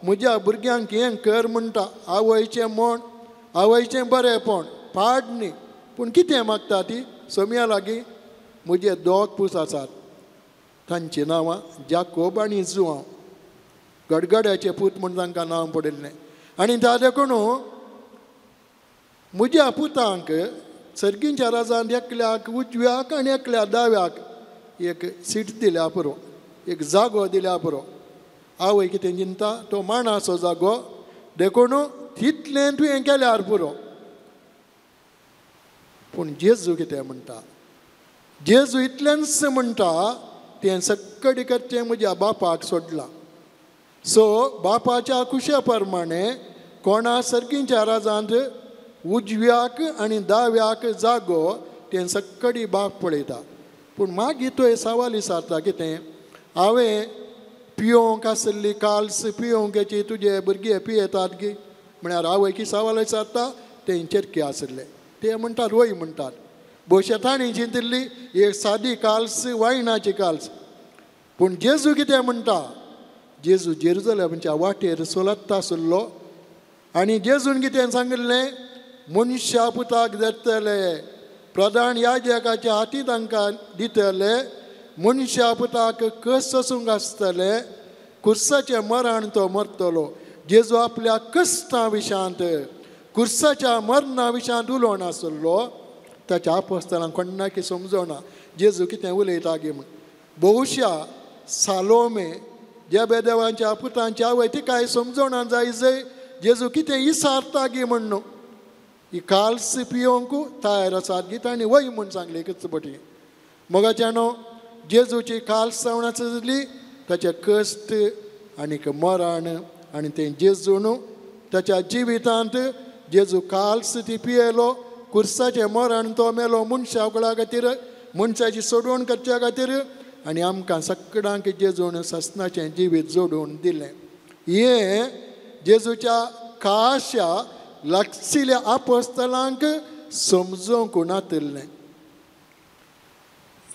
म्हज्या भुरग्यांक हें कर म्हणटा. आवयचें म्हण, आवयचें बरेंपण, पाड न्ही. पूण कितें मागता ती सोम्या लागीं म्हजे दोग पूस आसात तांची नांवां जाकोब आनी जुआंव गडगड्याचे पूत म्हूण तांकां नांव पडिल्लें आनी त्या देखून म्हज्या पुतांक सर्गींच्या राजान एकल्याक उजव्याक आनी एकल्या दाव्याक एक सीट दिल्या पुरो एक जागो दिल्या पुरो आवय कितें चिंता तो मांडाचो जागो देखून तितलें तुवें केल्यार पुरो पूण जेजू कितें म्हणटा जेजू इतलेंच म्हणटा तें सक्कडी करचें म्हज्या बापाक सोडलां सो बापाच्या कुशा प्रमाणे कोणा सर्गींच्या राजांत उजव्याक आनी दाव्याक जागो तें सक्कडी बाप पळयता पूण मागीर तो सवाल विचारता कितें हांवें पियोंक आसली काल्स पियोंकेची तुजे भुरगे पियेतात गी म्हळ्यार आवय की सवाल विचारता तें चेरके आसले ते म्हणटात वय म्हणटात भोवशे ताणी चिंतिल्ली एक सादी काल्स वायनाची काल्स पूण जेजू कितें म्हणटा जेजू जेरुजलेमाच्या वाटेर चलता आसलो आनी जेजून कितें सांगिल्लें मनशा पुताक धरतले प्रधान याजकाच्या हाती तांकां दितले मनशा पुताक कस आसूंक आसतले कुर्साचें मरण तो मरतलो जेजू आपल्या कश्टां विशांत कुर्साच्या मरणा विशांत उलोवन आसलो ताच्या आपोस्तलांक कोणाक समजोना जेजू कितें उलयता गे म्हूण भोवशा सालोमे जेबेदेवाच्या पुतांची आवय ती कांय समजोना जाय जेजू कितें विचारता गे म्हण न्हू ही काल्स पियोंकू तयार आसात गी ताणी वय म्हूण सांगलें कचपटी मोगाच्यानो जेजूची काल्स जावन आसली ताचे कश्ट आनीक मरण आनी तें जेजून ताच्या जिवितांत जेजू काल्स ती पियेलो कुर्साचें मरण तो मेलो मनशाकुळा खातीर मनशाची सोडवण करच्या खातीर आनी आमकां सगळ्यांक जेजून सस्नाचें जिवीत जोडून दिलें हें जेजूच्या खाशा लागशिल्ल्या आपोस्तलांक समजोंक नातिल्लें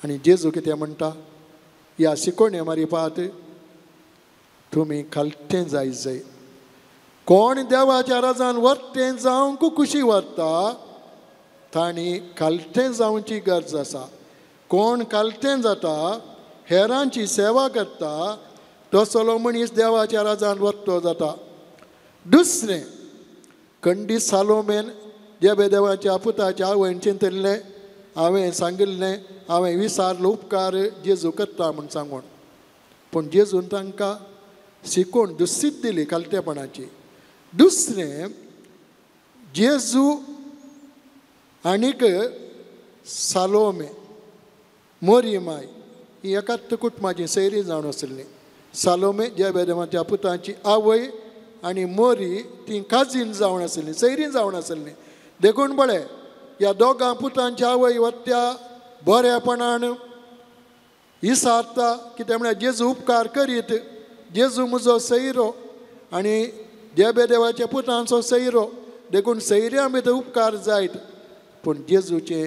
आनी जेजू कितें म्हणटा ह्या शिकोणे मारिपात तुमी खालटें जाय कोण देवाच्या राजान वर्तें जावंक कुशी व्हरता तांणी खालटें जावची गरज आसा कोण खालटें जाता हेरांची सेवा करता तसलो मनीस देवाच्या राजान वर्तो जाता दुसरें खंडी सालोमेन जेबेदेवाच्या पुताच्या आवयन चिंतिल्लें हांवें सांगिल्लें हांवें विचारलो उपकार जेजू करता म्हूण सांगून पूण जेजून तांकां शिकोवन दुसीत दिली खालटेपणाची दुसरें जेजू आनीक सालोमे मोरी माय ही एकाच कुटुंबाची सैरी जावन आसली सालोमे जेबेदेवाच्या पुताची आवय आनी मोरी ती काजीन जावन आसली सैरीन जावन आसली देखून बळें ह्या दोगां पुतांची आवय वत्या बरेपणान विचारता कितें म्हळ्यार जेजू उपकार करीत जेजू म्हजो सैरो आनी जेबेदेवाच्या पुतांचो सैरो देखून सैऱ्यां भितर उपकार जायत पूण जेजूचें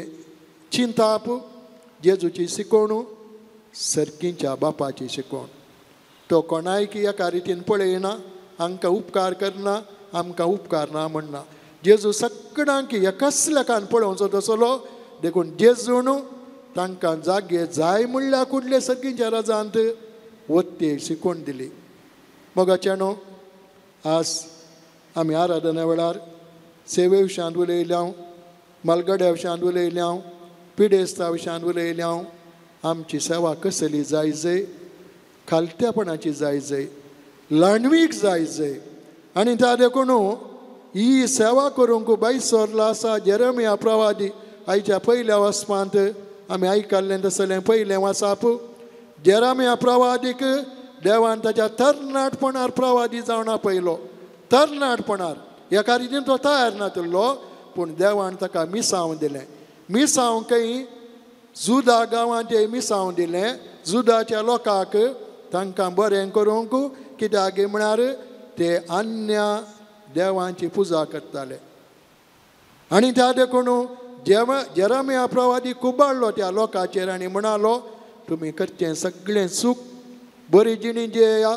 चिंताप जेजूची शिकोवण सर्गींच्या बापाची शिकोवण तो कोणायकी एका रितीन पळयना आमकां उपकार करना आमकां उपकार ना म्हणना जेजू सगळ्यांक एकसलेकान पळोवचो तसलो देखून जेजून तांकां जागे जाय म्हणल्यार कुडले सर्गींच्या राजांत वत्ते शिकोवन दिली मोगाच्यानो आज आमी आराधना वेळार सेवे विशयांत उलयल्या मलगड्या विशयांत उलयल्या पिडेस्ता विशयांत उलयल्या आमची सेवा कसली जाय खालटेपणाची जाय ल्हानवीक जाय आनी त्या देखून ही सेवा करूंक बायसोरला आसा जेरेमिया प्रवादी आयच्या पयल्या वचपांत आमी आयकल्लें तसलें पयलें वचप जेरेमिया प्रवादीक देवान ताच्या तरणाटपणार प्रवादी जावन आपयलो तरणाटपणार एका रितीन तो तयार नासलो पूण देवान ताका मिसांव दिलें मिसांवकय जुदा गांवांत मिसांव दिलें जुदाच्या लोकांक तांकां बरें करूंक कित्याक म्हळ्यार ते अन्य देवांची पुजा करताले आनी त्या देखून जेरेमिया प्रवादी कुबाळ्ळो त्या लोकांचेर आनी म्हणालो तुमी करचें सगळें सूख बरी जिणी जेया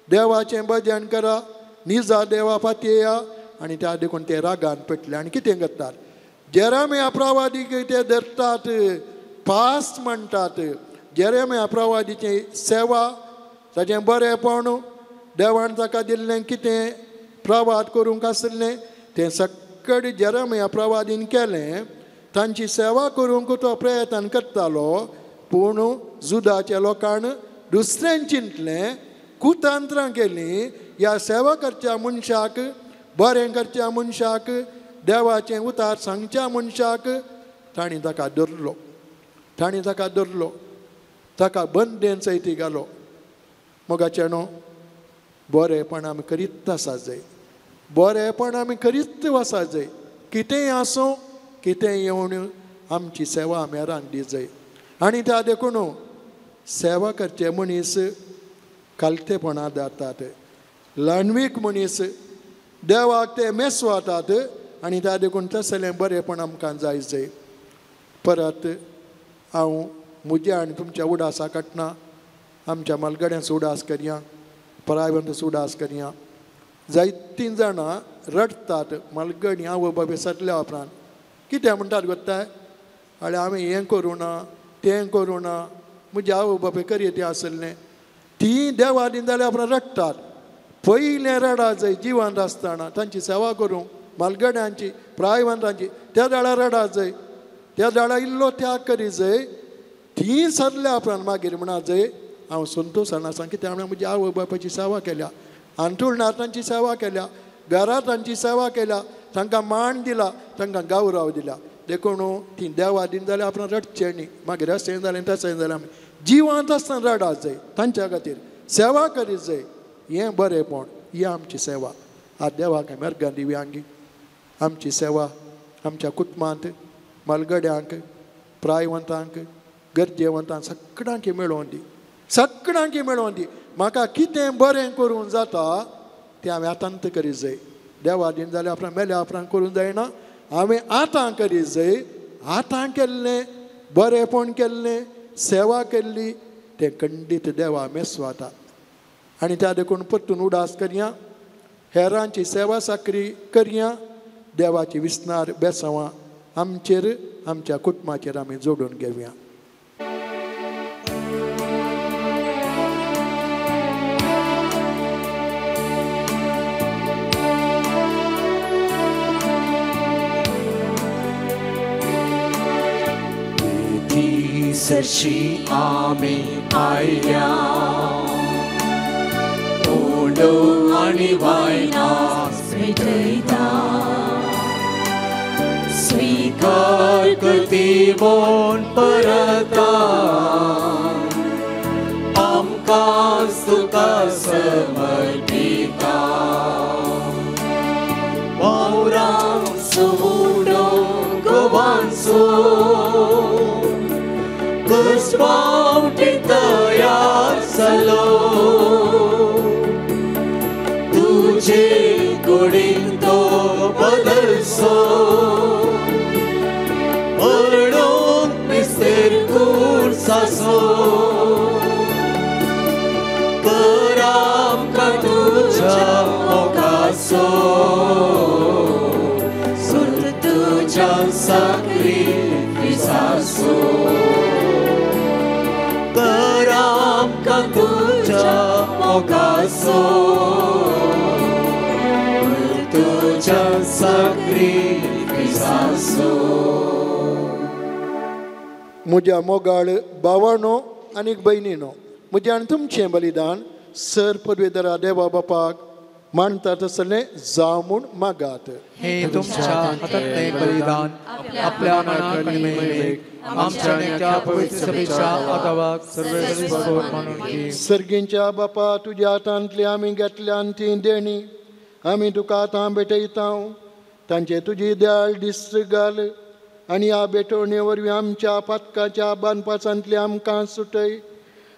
देवाचें भजन करा निजा देवा फातयेया आनी त्या देखून ते रागान पेटले आनी कितें करतात जेरेमिया प्रवादी ते धरतात, पास्ट म्हणटात. जेरेमिया प्रवादीची सेवा, ताचें बरेंपण, देवान ताका दिल्लें कितें प्रवाद करूंक आसलें तें सगळें जेरेमिया प्रवादीन केलें. तांची सेवा करूंक तो प्रयत्न करतालो, पूण जुदाच्या लोकांन दुसरें चिंतलें, कुतंत्रां केलीं. ह्या सेवा करच्या मनशाक, बरें करच्या मनशाक, देवाचें उतार सांगच्या मनशाक तांणी ताका धरलो. ताका बंदेन सैती घालो. मोगाचेनो, बरेंपण आमी करीत आसा जाय, बरेंपण आमी करीत वसा जाय. कितेंय आसूं, कितेंय येवन आमची सेवा आमी रांदी जाय. आनी त्या देखून सेवा करचे मनीस कालतेपणां जातात, ल्हानवीक मनीस देवाक ते मेसवातात. आनी त्या देखून तसलें बरेंपण आमकां जाय जाय. परत हांव म्हज्या आनी तुमच्या उडासा काडना, आमच्या मालगड्यांचो उडास करया, प्रायवंत उडास करया. जायतीं जाणां रडटात, मालगडी आवय बाबे सटल्या उपरांत कितें म्हणटात गोत्ताय, आनी आमी हें करूं ना, तें करूं ना, म्हजे आवय बाबे करीत आसलें. तीं देवा दिन जाल्या उपरांत रडटात. पयलें रडा जाय जिवंत आसतना, तांची सेवा करूंक, मालगड्यांची, प्रायवंतांची. त्या दाळार रडा जाय, त्या दाळा इल्लो त्याग करी जाय. तीं सरल्या उपरांत मागीर म्हणा जाय हांव संतोशान आसा, कित्याक म्हजी आवय बापायची सेवा केल्या, अंथरुणांची सेवा केल्या, घरांतांची सेवा केल्या, तांकां मान दिला, तांकां गौरव दिला. देखून तीं देवा दिन जाल्यार उपरांत रडचें न्ही. मागीर अशें जालें तशें जालें, आमी जिवंत आसतना रडा जाय, तांच्या खातीर सेवा करीत जाय. हें बरेंपण, ही आमची सेवा. आज देवाक आमी अर्गां दिव्यांगी. आमची सेवा आमच्या कुटुंबांत, मालगड्यांक, प्रायवंतांक, गरजेवंतांक सगळ्यांक मेळोवन दी, सगळ्यांक मेळोवन दी. म्हाका कितें बरें करूं जाता तें हांवें आतांत करीत जाय. देवा दिन जाल्यार उपरांत मेल्या उपरांत करूं जायना, हांवें आतां करीत जाय. आतां केल्लें बरेंपण केल्लें, सेवा केल्ली, तें खंडीत देवा मेसवाता. आनी त्या देखून परतून उडास करया, हेरांची सेवा साकरी करया. देवाची विस्नार बेसांवां आमचेर, आमच्या कुटुंबाचेर आमी जोडून घेवया. सरशी आमी आयल्या, ओडो आनी वायनास भेटयता. स्वीकार करतीवोन परता, आमकां तुका समर्पिता. वावरां सोडो गोवांचो, घुसपावटी तयार जालो. तुजे कुडीन तो बदलसो, पडून मिस्तेर कुर्सासो. कर आमकां तुज्या मोगाचो, सुर तुज्या साक्रिफिसाचो. कर आमकां तुज्या मोगाचो, तुज्या साक्रिफिसाचो. म्हज्या मोगाळ भावांनो आनी भयणीनो, म्हजें आनी तुमचें बलिदान सर पदवेदरा देवा बापाक मानता तसलें जावं म्हूण मागात. हे तुमच्या हातांतलें बलिदान आपल्या मनाक आनी मेळेक आमच्या नेत्या पवित्र सभेच्या आदाराक सर्वेस्वर मानून घे. सर्गींच्या बापा, तुज्या हातांतली आमी घेतल्यान ती देणी आमी तुका आतां भेटयता. तांचे तुजी दयाळ दिश्ट घाल आनी ह्या भेटवणे वरवीं आमच्या पातकाच्या बांदपासांतली आमकां सुटय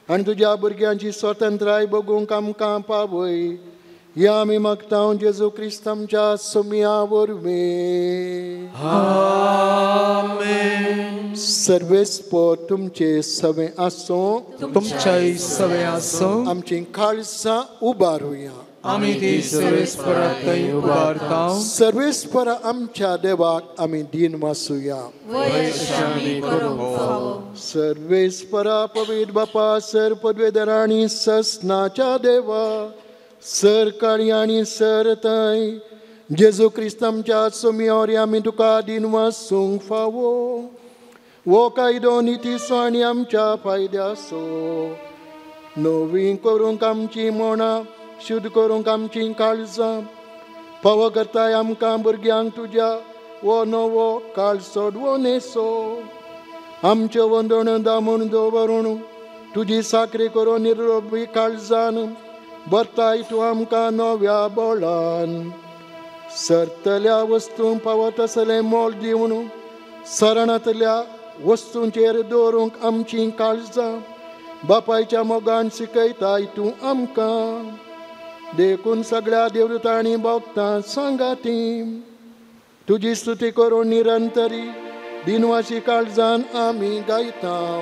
आनी तुज्या भुरग्यांची स्वतंत्राय बगूंक आमकां पावय. या आमी मागता जेजू क्रिस्त आमच्या सुमया वरवीं. आमेन. सर्वेस्पर तुमचे सवे आसूं, तुमच्याय सवे आसूं. आमची खालसां उबारुया. आमी ती सर्वेस्परांतय उबारतां. सर्वेस्पर आमच्या देवाक आमी दिन वासुया. सर्वेस्परा पवित्र बापा, सर पदवेधरा आनी ससनाच्या देवा, सर काळी आनी सर थंय जेजू क्रिस्त आमच्या सोम्यावर आमी तुका दिन वासूंक फावो. वो कायदो नितीसो आनी आमच्या फायद्याचो. नवी करूंक आमची मोणां, शुद्ध करूंक आमची काळजां, फावो करताय आमकां भुरग्यांक तुज्या वो नवो काळ सोडवो नेसो. आमच्यो वंदण दामून दवरून तुजी साखरी करून निरोपी काळजान भरताय तूं आमकां नव्या बोळान. सरतल्या वस्तूंक फावो तसलें मोल दिवन सरणांतल्या वस्तूंचेर दवरूंक आमची काळजां बापायच्या मोगान शिकयताय तूं आमकां. देखून सगळ्या देवदूतां आनी भक्तां सांगाती तुजी स्तुती करून निरंतरी दिनवासी काळजान आमी गायतां.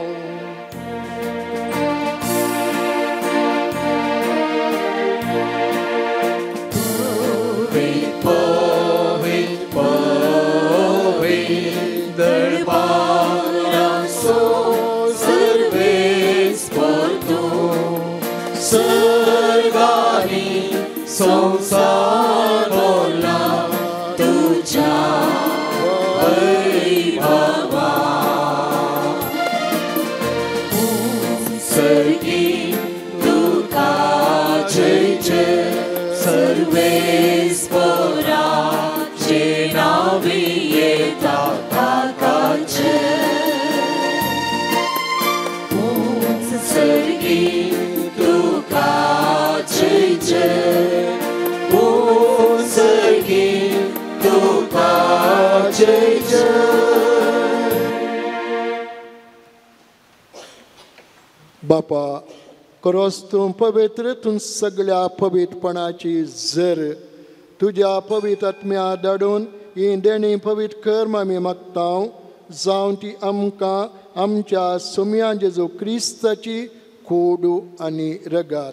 संसार बोला तुझ्या वैभवा. सर्गी तुका जय जय सर्वेस्पराचे नावी येता ताकाचे. सर्गी तुका जय जय जय जय. बापा खरोच तूं पवित्र, तूं सगळ्या पवित्रपणाची झर तुज्या पवित्र आत्म्या धाडून ही देणी पवित्र कर्म आमी मागतां. जावन ती आमकां आमच्या सोम्या जेजू क्रिस्ताची कोडू आनी रगात.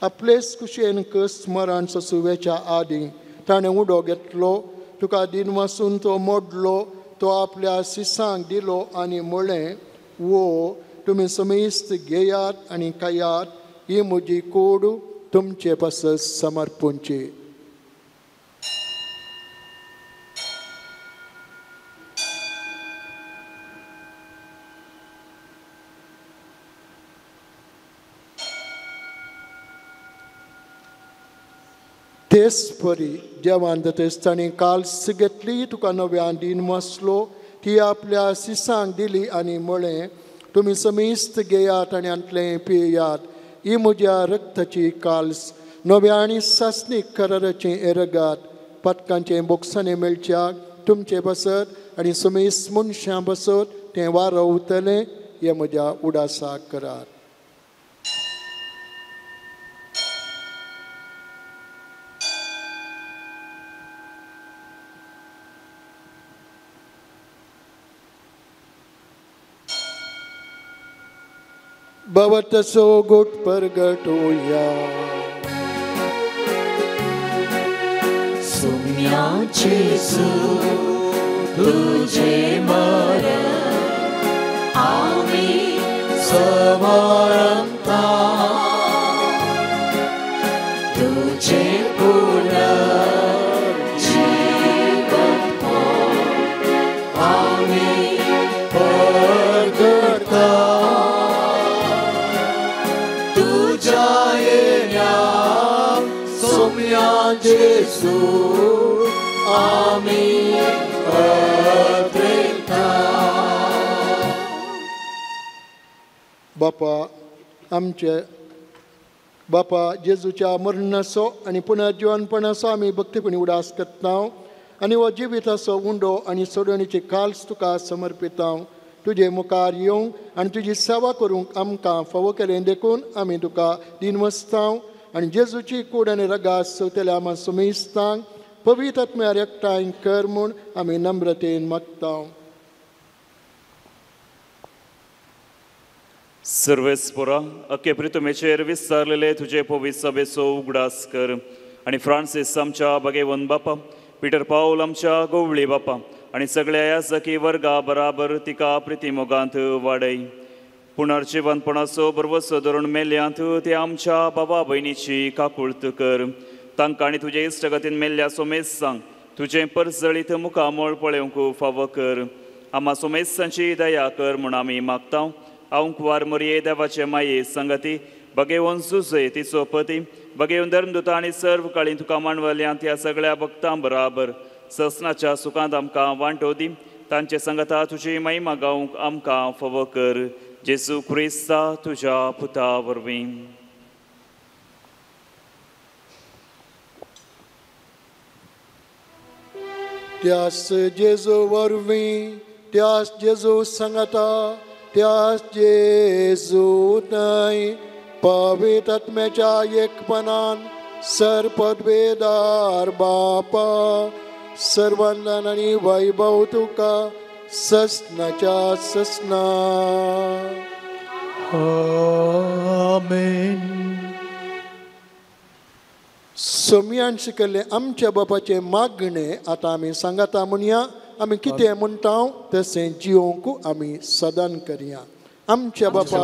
आपलेच कुशेन कस स्मरण ससुवेच्या आदी ताणें उडो घेतलो, तुका दिन वासून तो मोडलो, तो आपल्या सिसांक दिलो आनी म्हळें, वो तुमी समेस्त घेयात आनी खायात, ही म्हजी कोडू तुमचे पासत समर्पूंची. तेच परी जेवान जातच ताणें काल्स घेतली, तुका नव्यान दिन वासलो, ती आपल्या सिसांक दिली आनी म्हळें, तुमी समेस्त घेयात आनी आंतलें पियेयात, ही म्हज्या रक्ताची काल्स, नव्या आनी सासणीक कराराचें एरगात. पदकांचें बोक्सांनी मेळच्याक तुमचे बसत आनी समेस्त मनशां बसत तें वारवतलें, हें म्हज्या उडासाक करात. भवतसो गुट परगटोया. सोम्याचे तुझे मरण आमी समरता, तुझे पुनर्जीवन आमी परगटा. सोम्या जेजू आमी अद्रेता. बापा आमचे बापा जेजूच्या मरणाचो आनी पुनर्जीवनपणाचो आमी भक्तीपणी उडास करता आनी हो जिविताचो उंडो आनी सोडणीची काल्स तुका समर्पिता. तुजे मुखार येवंक आनी तुजी सेवा करूंक आमकां फावो केलें देखून आमी तुका दिनवसतां आनी जेजूची कूड आनी रगात सवतल्या आमा समेस्तांक पवित्र आत्म्यार एकठांय कर म्हूण आमी नम्रतेन मागता. सर्वेस्परा अख्खे प्रितमेचेर विस्तारलेले तुझे पवित्र सभेचो उगडास कर आणि फ्रांसीस आमच्या भगेवन बापा पीटर पाऊल आमच्या गवळी बापा आणि सगळ्या याजकी वर्गा बराबर तिका प्रितिमोगांत वाडय पुनर्जिवनपणाचो बरवसो धरून मेल्यांत ते आमच्या बाबा भयणीची काकुळत कर तांकां आनी तुजे इश्टगतीन मेल्ल्या सोमेस सांग तुझे परजळीत मुखामोळ पळोवंक फावो कर आम्हा सोमेसांची दया कर म्हूण आमी मागता हांव वार मरये देवाचे माये संगती भगेवन सुजय तिचो पती भगेवन धर्मदूत आनी सर्व काळी तुका मांडवल्यांत ह्या सगळ्या भक्तां बराबर ससनाच्या सुखांत आमकां वांटो दी तांचे संगता तुजी महिमा गावंक आमकां फावो कर जेजू क्रिस्ता तुज्या पुता वरवीं त्यास जेजू वरवीं त्यास जेजू संगता त्यास जेजू नाय पवित्र आत्म्याच्या एकपणान सरपदवेदार बापा सर्वांगण आणि वैभव तुका ससनाच्या ससना आमेन. सोम्यान शिकले आमच्या बापाचे मागणे आता आमी सांगता म्हणया आमी कितें म्हणटा तशें जिवंक आमी सदान करया. आमच्या बापा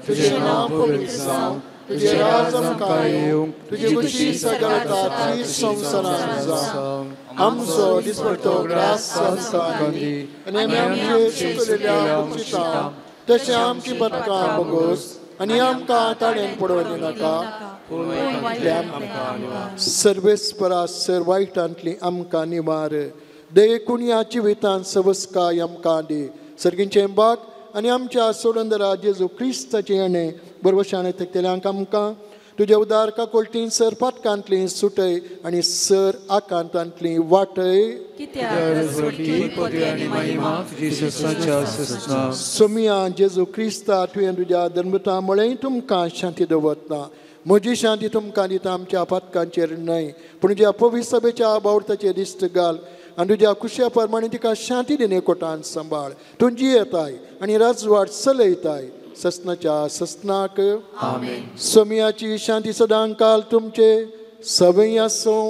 तुझे नाव पवित्र जावं तुझे राज आमकां येवंक तुजी खुशी सगळ्याची संवसारांत जावं आमचो दिसपट्टो ग्रास आमकां दी आनी आमी आमचे चुकलेल्या पक्षितां तशें आमची पदकां बोगोस आनी आमकां ताणेन पडोवंक नाका सर्वेस्परा सर वायटांतली आमकां निवार देखून ह्या जिवितांत सवस्काय आमकां दी सर्गींचे बाग आनी आमच्या सोडंदरा जेजू क्रिस्ताचे येणे बरवशान तेल्यांक आमकां तुज्या उदार काकोलटीन सर पातकांतली सुटय आनी सर आकांतांतली वाटय सोमिया जेजू क्रिस्ता तुवें तुज्या धर्मता मुळे तुमकां शांती दवरता म्हजी शांती तुमकां दिता आमच्या पातकांचेर न्हय पूण तुज्या पवित्र सभेच्या बावटाचेर दिश्ट घाल आनी तुज्या खुशया प्रमाणे तिका शांती दिने कोटान सांबाळ तूं जियेताय आनी राजवाड चलयताय ससनाच्या ससनाक सोमियाची शांती सदां काल तुमचे सभे आसूं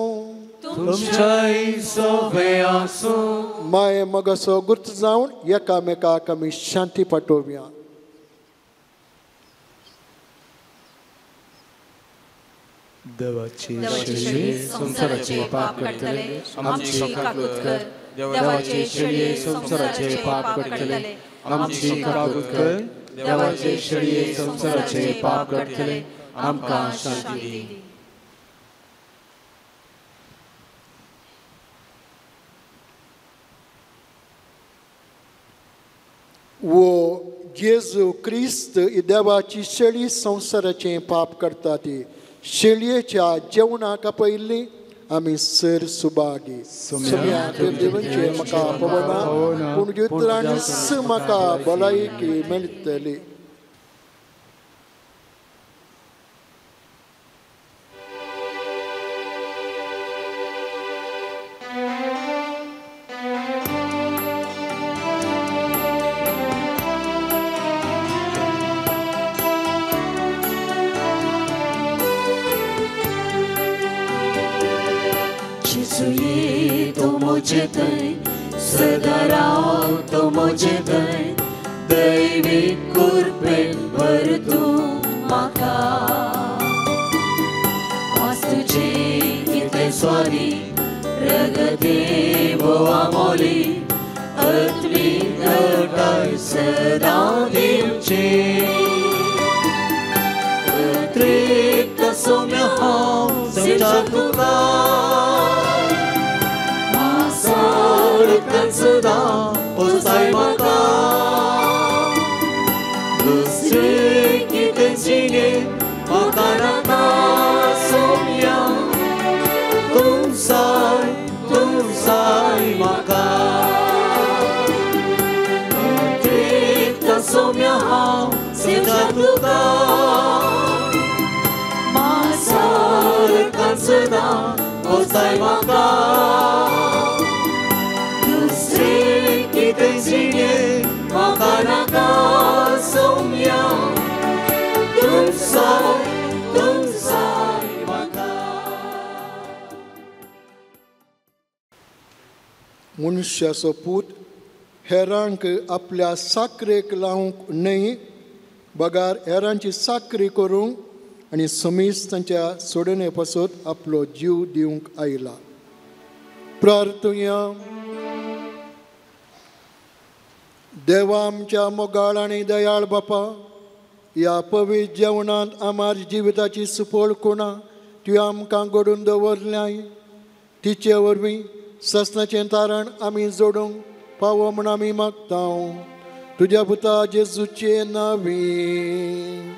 माये मगसो गुर्त जावन एकामेकाक आमी शांती पाठोवया. देवाची शेळये संसाराचे पाप करतले आमची काकूत कर. देवाचे शेळये संसाराचे पाप करतले आमची काकूत कर. देवाचे शेळये संसाराचे पाप करतले आमकां शांती दी. वो जेजू क्रिस्त देवाची शेळी संसाराचे पाप करता ती शेळयेच्या जेवणाक पयली आमी सर सुबागी सोम्या देवांचे म्हाका पवना पूण उतरांनी म्हाका भलायकी मेळटली. सदा राव तो मुझे दय दैविक कृपेन भर तूं म्हाका आज तुजे कितें स्वारी रगते वो आमोली आत्मीक घटाय सदा दिवचे अतिरिक्त सोम्या हांव सेवा तुका सदा पोसाय म्हाका दुसरे कितें जिणे म्हाका नाका सोम्या तूं साय म्हाका अतिरिक्त सोम्या हांव सेवा तुका म्हाका सदा पोसाय म्हाका कितें जिणे म्हाका नाका मनशाचो पूत हेरांक आपल्या साकरेक लावंक न्हय, बगार हेरांची साकरी करूंक आनी समीस तांच्या सोडणे पासत आपलो जीव दिवंक आयला. प्रार्थुया. देवा आमच्या मोगाळ आनी दयाळ बापा, ह्या पवित्र जेवणांत आमार जिविताची सुपळ कोणा तुवें आमकां घडोवन दवरल्याय. तिचे वरवीं सस्नाचें तारण आमी जोडूंक पावो म्हूण आमी मागतां. तुज्या पुता जेजूचे नांवी.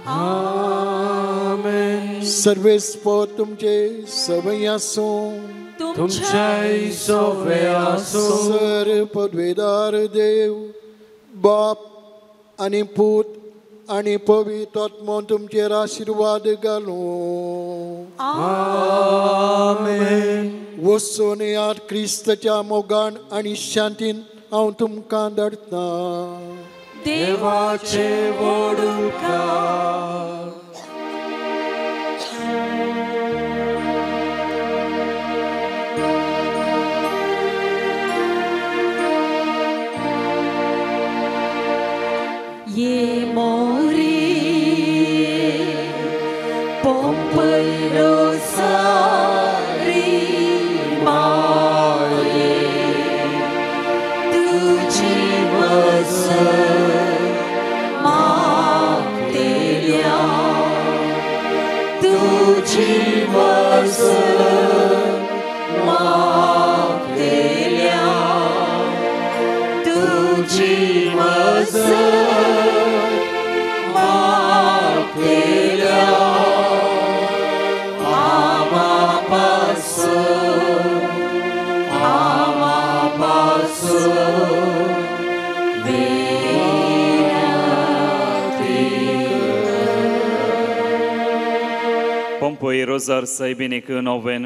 आमेन. सर्वेस्पो तुमचे सवय आसूं. तुमचे सवय आसूं. सर पदवेदार देव बाप आनी पूत आनी पवित्र आत्मो तुमचेर आशिर्वाद घालूं. आमेन. वचून याद क्रिस्ताच्या मोगान आनी शांतीन हांव तुमकां धाडटां. देवाचे व्हड उपकार. Ye mori pompoi rosari maye tuji vasa magtelia tuji vasa magtelia tuji vasa पंपोई रोजार साहेबीनेक नोवेन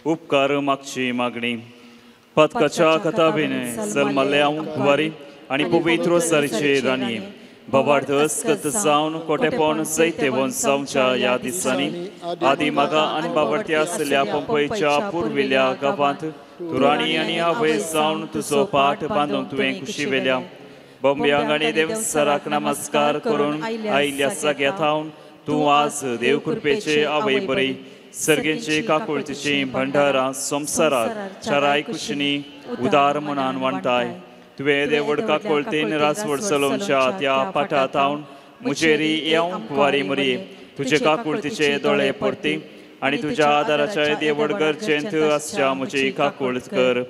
उपकार मागची मागणी. पदकाच्या कताबेन सलमल्ल्या वारी आनी पवित्र रोजारीचे रानये बाबार्थ अस्कत जावन कोटेपण जायते वंशांच्या ह्या दिसांनी आदी मागा आनी बाबार्थी आसलेल्या पंपयच्या पुर्विल्ल्या गांवांत तूं राणी आनी आवय जावन तुजो पाठ बांदूंक तुवें कुशी वेल्या. बोंब्यांक आनी देवसराक नमस्कार करून आयिल्ल्या सगळ्या थावन तूं आज देव कृपेचे आवय बरी सर्गेची काकुळतीची भंडारां संवसारात चराय कुशनी उदार मनान वांटाय. तुवें देवड काकुळतीन रासवड चलोवच्या त्या पाठांत हांव मुजेरी येवंक वारी मरी. तुजे काकुळतीचे दोळे परती आनी तुज्या आदाराच्या देवड गरजेंत आसच्या म्हजी काकुळट कर.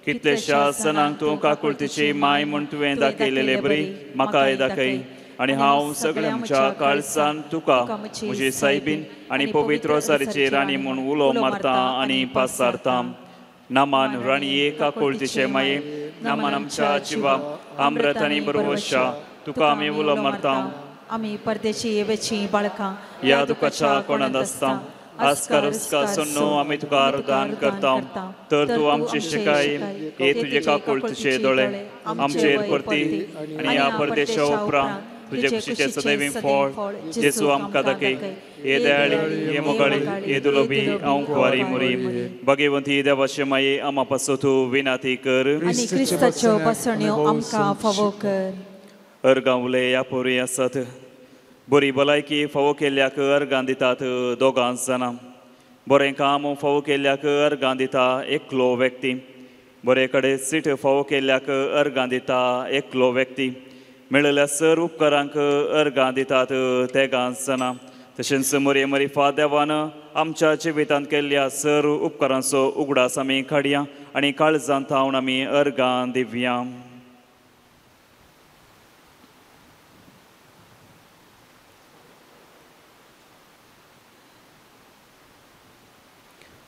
कितलेशा सणांक तूं काकुळतीची माय म्हूण तुवें दाखयलेले बरी म्हाकाय दाखय. आनी हांव सगळ्या म्हज्या काळजान तुका म्हजी सायबीन आनी पवित्र रोजारीची राणी म्हूण उलो मारतां आनी पासारतां. नामान राणये काकुळतीचे माये, नामान आमच्या जिवा अमृत आनी बरवशा तुका आमी उलो मारतां. आमी परदेशी येवेची बाळकां ह्या दुखाच्या कोणांत आसता आस्कार उस्का सोन्नो आमी तुका आराधन करता. तर तूं आमची शिकाय हे तुजे काकुळतीचे दोळे आमचेर परती आनी ह्या परदेशा उपरांत तुजे खुशीचे सदैवी फळ जेजू आमकां दाखय. हे दयाळी हे मोगाळी हे दुलोभी हांव कुवारी मुरी भगवंती देवाचे माये आमा पासो तूं विनाती कर आनी क्रिस्ताच्यो पासण्यो आमकां फावो कर. अर्गांवले ह्या पोरी आसात बरी भलायकी फावो केल्ल्याक अर्गां दितात दोगां जाणां. बरें काम फावो केल्ल्याक अर्गां दिता एकलो व्यक्ती. बरे कडेन सीट फावो केल्ल्याक अर्गां दिता एकलो व्यक्ती. मेळिल्ल्या सर उपकारांक अर्गां दितात तेगां जाणां. तशेंच मरे मरिफा देवान आमच्या जिवितांत केल्ल्या सर उपकारांचो उगडास आमी काडया आनी काळजांत थावन आमी अर्गां दिवया.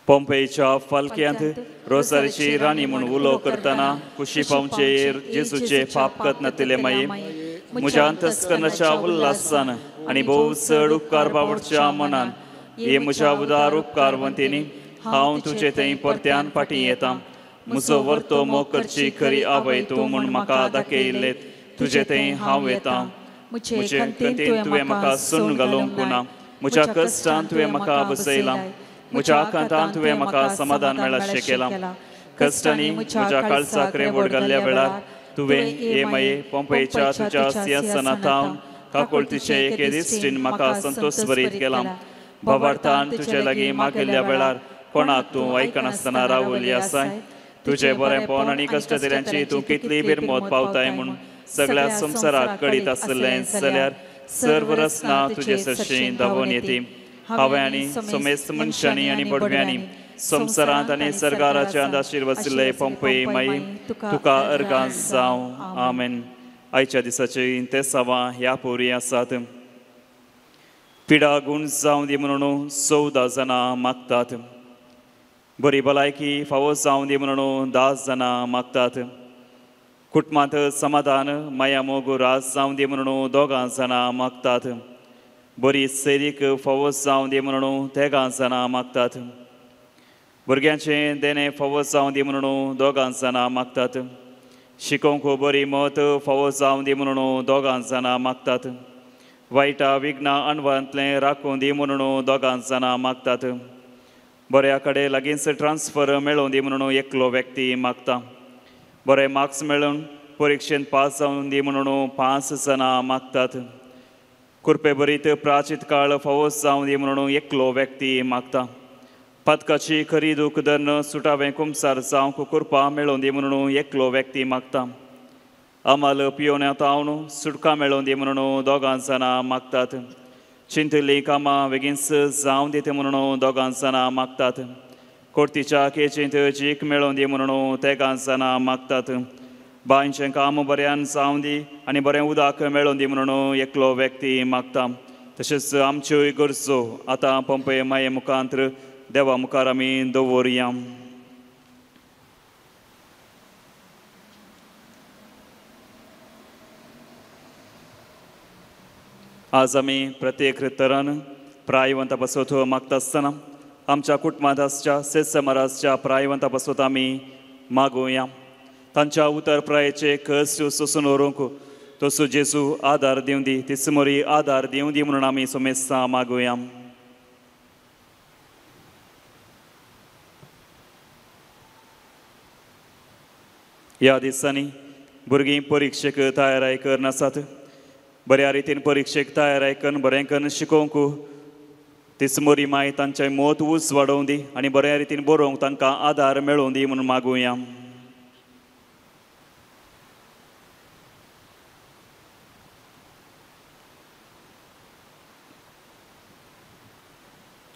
पोंपेच्या फालक्यांत रोजारीची राणी म्हूण उलो करतना खुशी पावचेर जेजूचे पाप कत नातिले माये म्हज्या अंतस्करणाच्या उल्हासान आनी भोव चड उपकार बावडच्या मनान हे म्हज्या उदार उपकारवंतीनी हांव तुजे थंय परत्यान फाटीं येतां. म्हजो वर्तो मोग करची खरी आवय तूं म्हूण म्हाका दाखयल्ले तुजे थंय हांव येतां. म्हजे खंतीन तुवें म्हाका सून घालूंक ना. म्हज्या कश्टान तुवें म्हाका बसयलां. म्हज्या आकांतान तुवें म्हाका समाधान मेळाशें केलां. कष्टांनी म्हज्या काळजाक रेंवड घाल्ल्या वेळार तुवें हे माये पोंपयेच्या तुज्या सिंहासनांत काकुळतीचे एके दिश्टीन म्हाका संतोष भरीत केला. भावार्थान तुजे लागीं मागिल्ल्या वेळार कोणाक तूं आयकनासतना रावली आसाय. तुजे बरेपण आनी कश्टदिल्यांची तूं कितली बिरमोद पावताय म्हूण सगळ्या संवसाराक कळीत आसलें जाल्यार सर्व रचना तुजे सरशीं धांवून येती. हांवें आनी समेस्त मनशांनी आनी बडव्यांनी संवसारांत आनी सरकाराच्या अंदाशीर वसिल्ले पंपय माई तुका अर्गां जावं. आमेन. आयच्या दिसाची ते सवां ह्या पोरी आसात. पिडा गूण जावं दी म्हणून 14 जाणां मागतात. बरी भलायकी फावो जावं दी म्हणून 10 जाणां मागतात. कुटुंबांत समाधान माया मोग रास जावं दी म्हणून 2 जाणां मागतात. बरी सैरीक फावो जावं दी म्हणून 13 जाणां मागतात. भुरग्यांचें देणे फावो जावं दी म्हणून 2 जाणां मागतात. शिकोवंक बरी मत फावो जावं दी म्हणून 2 जाणां मागतात. वायटा विघ्ना अणभवांतलें राखून दी म्हणून 2 जाणां मागतात. बऱ्या कडेन लागींच ट्रान्सफर मेळोवन दी म्हणून एकलो व्यक्ती मागता. बरे मार्क्स मेळून परिक्षेंत पास जावन दी म्हणून 5 जाणां मागतात. कुरपे बरीत प्राचीत काळ फावो जावं दी म्हणून एकलो व्यक्ती मागता. पदकाची खरी दूख धरन सुटावें कुमसार जावंक कुरपा मेळोवन दी म्हणून एकलो व्यक्ती मागता. आमाल पियोन्यांत आवन सुटका मेळोवन दी म्हणून 2 जाणां मागतात. चिंतली कामां बेगीनच जावं दिते म्हणून 2 जाणां मागतात. कोर्तीच्या केचींत जीक मेळोवन दी म्हणून 13 जाणां मागतात. बांयचें काम बऱ्यान जावं दी आनी बरें उदक मेळोवन दी म्हणून एकलो व्यक्ती मागता. तशेंच आमच्योय गरजो आतां पंपय माये मुखांतर देवा मुखार आमी दवरया. आज आमी प्रत्येक तरान प्रायवंत पासत मागता आसतना आमच्या कुटुंबांत आसच्या सेस महाराजच्या प्रायवंता पासत आमी मागुया. तांच्या उतर प्रायेचे कश्ट सोसून व्हरूंक तसो जेजू आदार दिवं दी, तिसमोरी आदार दिवं दी म्हणून आमी सोमेस्तां मागुया. ह्या दिसांनी भुरगीं परिक्षेक तयाराय करनासात. बऱ्या रितीन परिक्षेक तयाराय करून बरें करून शिकोवंक तिसमोरी माय तांचें मोत उंच वाडोवन दी आनी बऱ्या रितीन बरोवंक तांकां आदार मेळोवन दी म्हणून मागुया.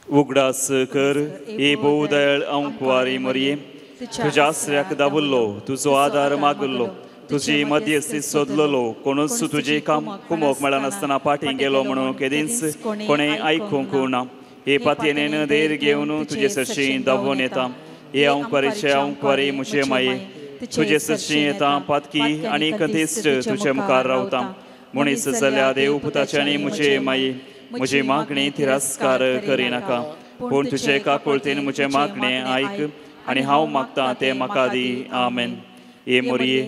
उगडास कर हे भोवदयाळ अंकवारी मरये. तुज्या आसऱ्याक दावल्लो तुजो आदार मागल्लो, तुजी मध्यस्थी सोदलेलो कोणूच तुजे काम कुमोक मेळनासतना फाटीं गेलो म्हणून केदींच कोणें आयकूंक ना. हे पातयेन धैर्य घेवन तुजे सरशीं धांवून येता. हे अंकवारीचे अंकवारी मुचे माये, तुजे सरशीं येता पातकी आनी कथिश्ट तुजे मुखार रावता. मनीस जाल्या देव पुताचे आनी मुचे माये, म्हजी मागणी तिरस्कार करिनाका. पूण तुजे काकुळतेन म्हजें मागणें आयक आनी हांव मागतां तें म्हाका दी. आमेन. हे मोरये,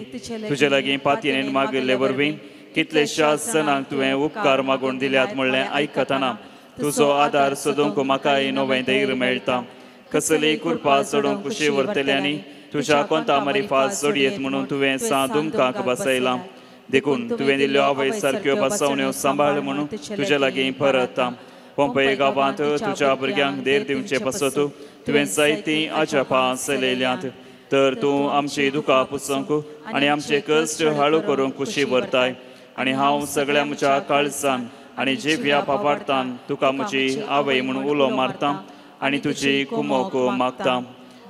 तुजे लागीं पातयेन मागिल्ले वरवीं कितलेशाच जाणांक तुवें उपकार मागून दिल्यात म्हणलें आयकतना तुजो आदार सोदूंक म्हाकाय नवें धैर्य मेळटा. कसलीय कुरपा सोडूंक कुशी व्हरतल्यांनी तुज्या कोंता मारिफात जोडयेत म्हणून तुवें दुमकांक बसयलां. देखून तुवें दिल्ल्यो आवय सारक्यो बसवण्यो सांबाळ म्हणून तुजे लागीं परता. पंपय गांवांत तुज्या भुरग्यांक धैर्य दिवचे पासत तुवें जायतीं अजापां चलयल्यांत. तर तूं आमची दुकां पुसूंक आनी आमचे कश्ट हाळू करूंक कुशी व्हरताय. आनी हांव सगळ्या म्हज्या काळजान आनी जिव्या पापार्थान तुका म्हजी आवय म्हणून उलो मारतां आनी तुजी कुमोक मागतां.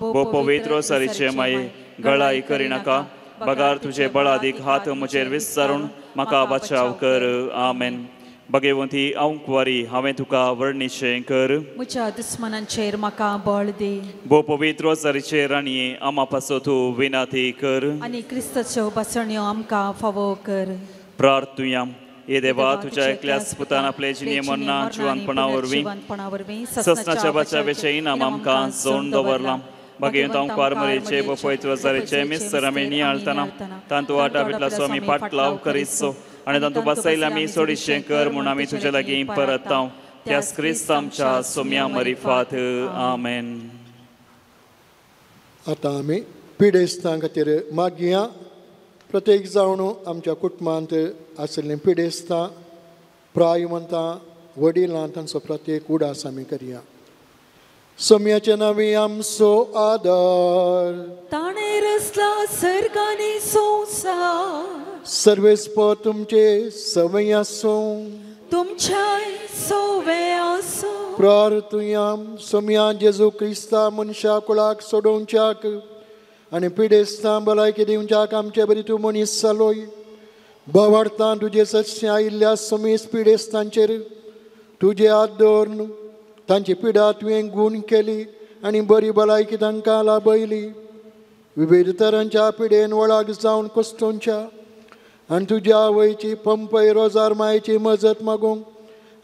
भोव पवित्र सारीचे माये, गळाई करिनाका. बगार तुजे बळादीक हात म्हजेर विस्तारून म्हाका बचाव कर. आमेन. भगवंती अंकवारी, हांवें तुका वर्णिशें कर. म्हज्या दुस्मनांचेर म्हाका बळ दी. भोव पवित्र सारीचे राणये, आमा पासत तूं विनाती कर आनी क्रिस्ताच्यो बसण्यो आमकां फावो कर. प्रार्थुया. हे देवा, तुज्या एकल्याच पुतान आपले जिणे मरना जिवंतपणा वरवीं ससनाच्या बचावेचें इनाम आमकां जोडून दवरलां. भगवंत अंकवार मरेचे व पवित्र सारीचे मिस्तर आमी नियाळतना तांतू वाटा भितलाचो आमी पाटलाव करीतसो आनी तांतू बसयले आमी सोडिशें कर म्हूण आमी तुजे लागीं परतांव. त्याच क्रिस्त आमच्या सोम्या मरिफात. आमेन. आतां आमी पिडेस्तां खातीर मागया. प्रत्येक जावन आमच्या कुटुंबांत आशिल्लीं पिडेस्तां, प्रायमंतां, वडिलां तांचो प्रत्येक उडास आमी करया. सोम्याच्या नांवी आमचो आदार. ताणे रचला सर्गानी संसार, सर्वेस्पर तुमचे सवय आसूं, तुमच्याय सोवे आसूं. प्रार्थुया. सोम्या जेजू क्रिस्ता मनशा कुळाक सोडोवच्याक आनी पिडेस्तां भलायकी दिवच्याक आमचे बरी तूं मनीस जालोय. भावार्थां तुजे सत्य आयिल्ल्या समीस पिडेस्तांचेर तुजे हात दवरून तांची पिडा तुवें गूण केली आनी बरी भलायकी तांकां लाभयली. विविध तरांच्या पिडेन वळाक जावन कुस्तोवच्या आनी तुज्या आवयची पंपय रोजार मायेची मजत मागूंक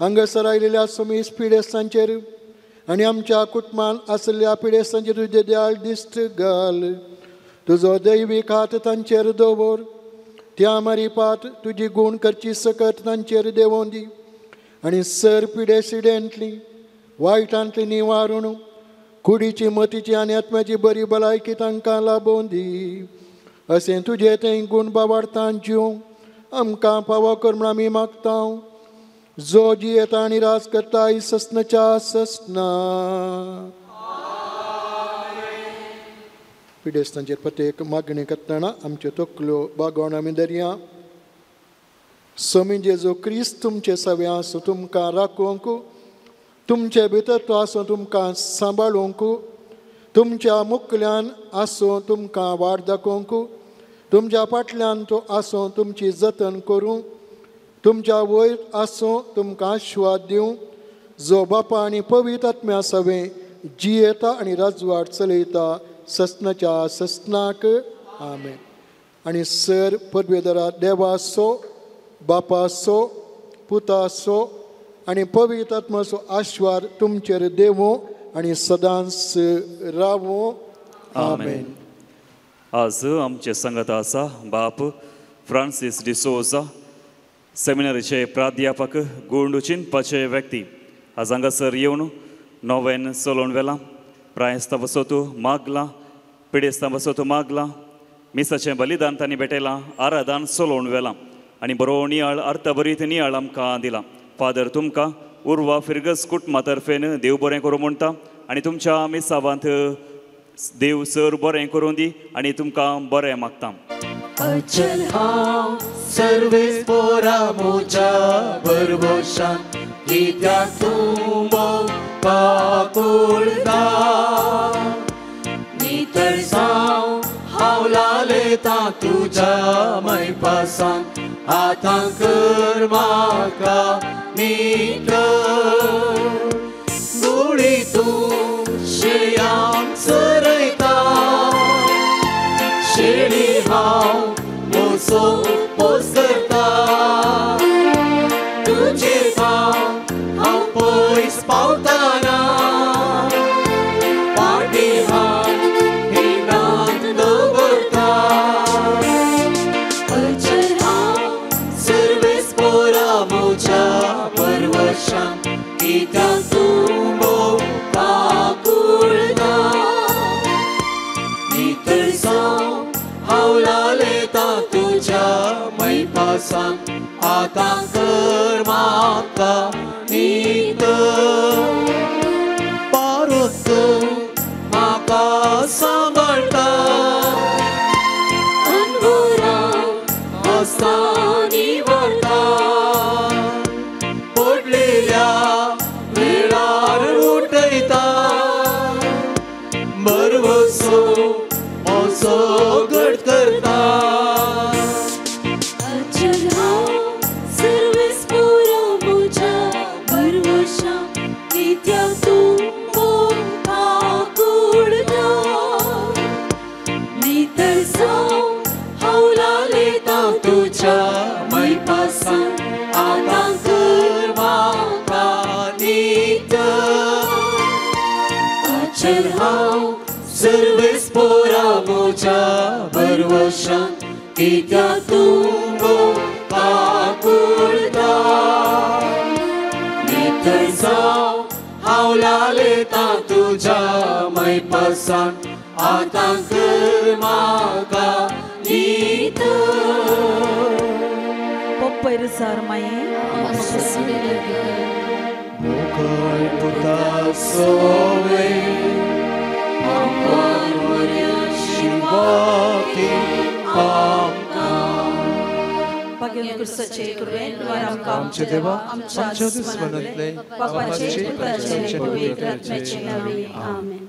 हांगासर आयिल्ल्या समीस पिडेस्तांचेर आनी आमच्या कुटुंबांत आशिल्ल्या पिडेस्तांचेर तुजे दयाळ दिश्ट घाल. तुजो दैवीक हात तांचेर दवर. त्या मारिपात तुजी गूण करची सकत तांचेर देंवोवन दी आनी सर पिडेसिडेंतली वायटांतली निवारून कुडीची मतीची आनी आत्म्याची बरी भलायकी तांकां लाभोवन दी. अशें तुजें तें गूण भावार्थां जिवंक आमकां फावो कर म्हूण आमी मागता. जो जियेता आनी रास करता ससनाच्या ससना. पिडेस्तांचेर प्रत्येक मागणी करतना आमच्यो तकल्यो बागोवन आमी धरया. स्वामी जेजू क्रिस्त तुमचे सवे आसूं तुमकां राखूंक, तुमचे भितर तो आसूं तुमकां सांबाळूंक, तुमच्या मुखल्यान आसूं तुमकां वाट दाखोवंक, तुमच्या फाटल्यान तो आसूं तुमची जतन करूं, तुमच्या वयर आसूं तुमकां आशिर्वाद दिवं. जो बापा आनी पवित्र आत्म्या सवे जियेता आनी राजवाट चलयता ससनाच्या ससनाक. आमेन. आनी सर पदवेदरा देवासो, बापासो, पुतासो आनी पवित्र आत्म्याचो आशिर्वाद तुमचेर देवो आनी सदांच रावो. आमेन. आज आमचे संगत आसा बाप फ्रांसीस डिसोजा, सेमिनरीचे प्राध्यापक, गोंडू चिंतपाचे व्यक्ती. आज हांगासर येवन नोवेन चलोवन व्हेलां. प्रायस्तां बसोतू मागलां, पिडेस्तां बसोतू मागलां, मिसाचें बलिदान तांणी भेटयलां, आराधन चलोवन व्हेलां आनी बरो नियाळ अर्थभरीत नियाळ आमकां दिला. फादर तुमकां उर्वा फिरगस कुटुंबा तर्फेन देव बरें करूं म्हणटा आनी तुमच्या मिसावांत देव सर बरें करूं दी आनी तुमकां बरें मागता. अचल हांव सर्वेस्परा मोच्या बरवशान कित्याक तूं पाकुळटा. नितळसांव हांव लालयता तुज्या मैपासान, आतां कर म्हाका नितळ. गुळी तूं शेळयांक चरयता, शेळी हांव मोसो पोस करता. तुजेर हांव पयस पावतना पाटी हात हिंडात दवरता. अचल हांव सर्वेस्परा मोच्या परवशान कित्याक तूं पाकुळटा. नितळसांव हांव लालयता तुज्या मैपासान, आतां कर म्हाका नितळ. पारोस तूं म्हाका सांबाळटा, अनवरां आसता निवडटा. पडलेल्या वेळार उठयता, बरवसो मोसो घट करता. अचल हांव सर्वेस्परा मोच्या बरवशान कित्याक तूं पाकुळटा. नितळसांव हांव लालयता तुज्या मैपासान, आतां कर म्हाका नितळ. अचल हांव सर्वेस्परा मोच्या बरवशान कित्याक तूं पाकुळटा. नितळसांव हांव लालयता तुज्या मैपासान आतां कर म्हाका इतर पप्पैर सार माये मोकळ तुका सोवे शिवाती Pagin kursaचे कृपेन वर आमचे देवा आमच्या दुश्मनांतले पापाचे पुत्राचे पवित्र आत्म्याचे नावे आमेन.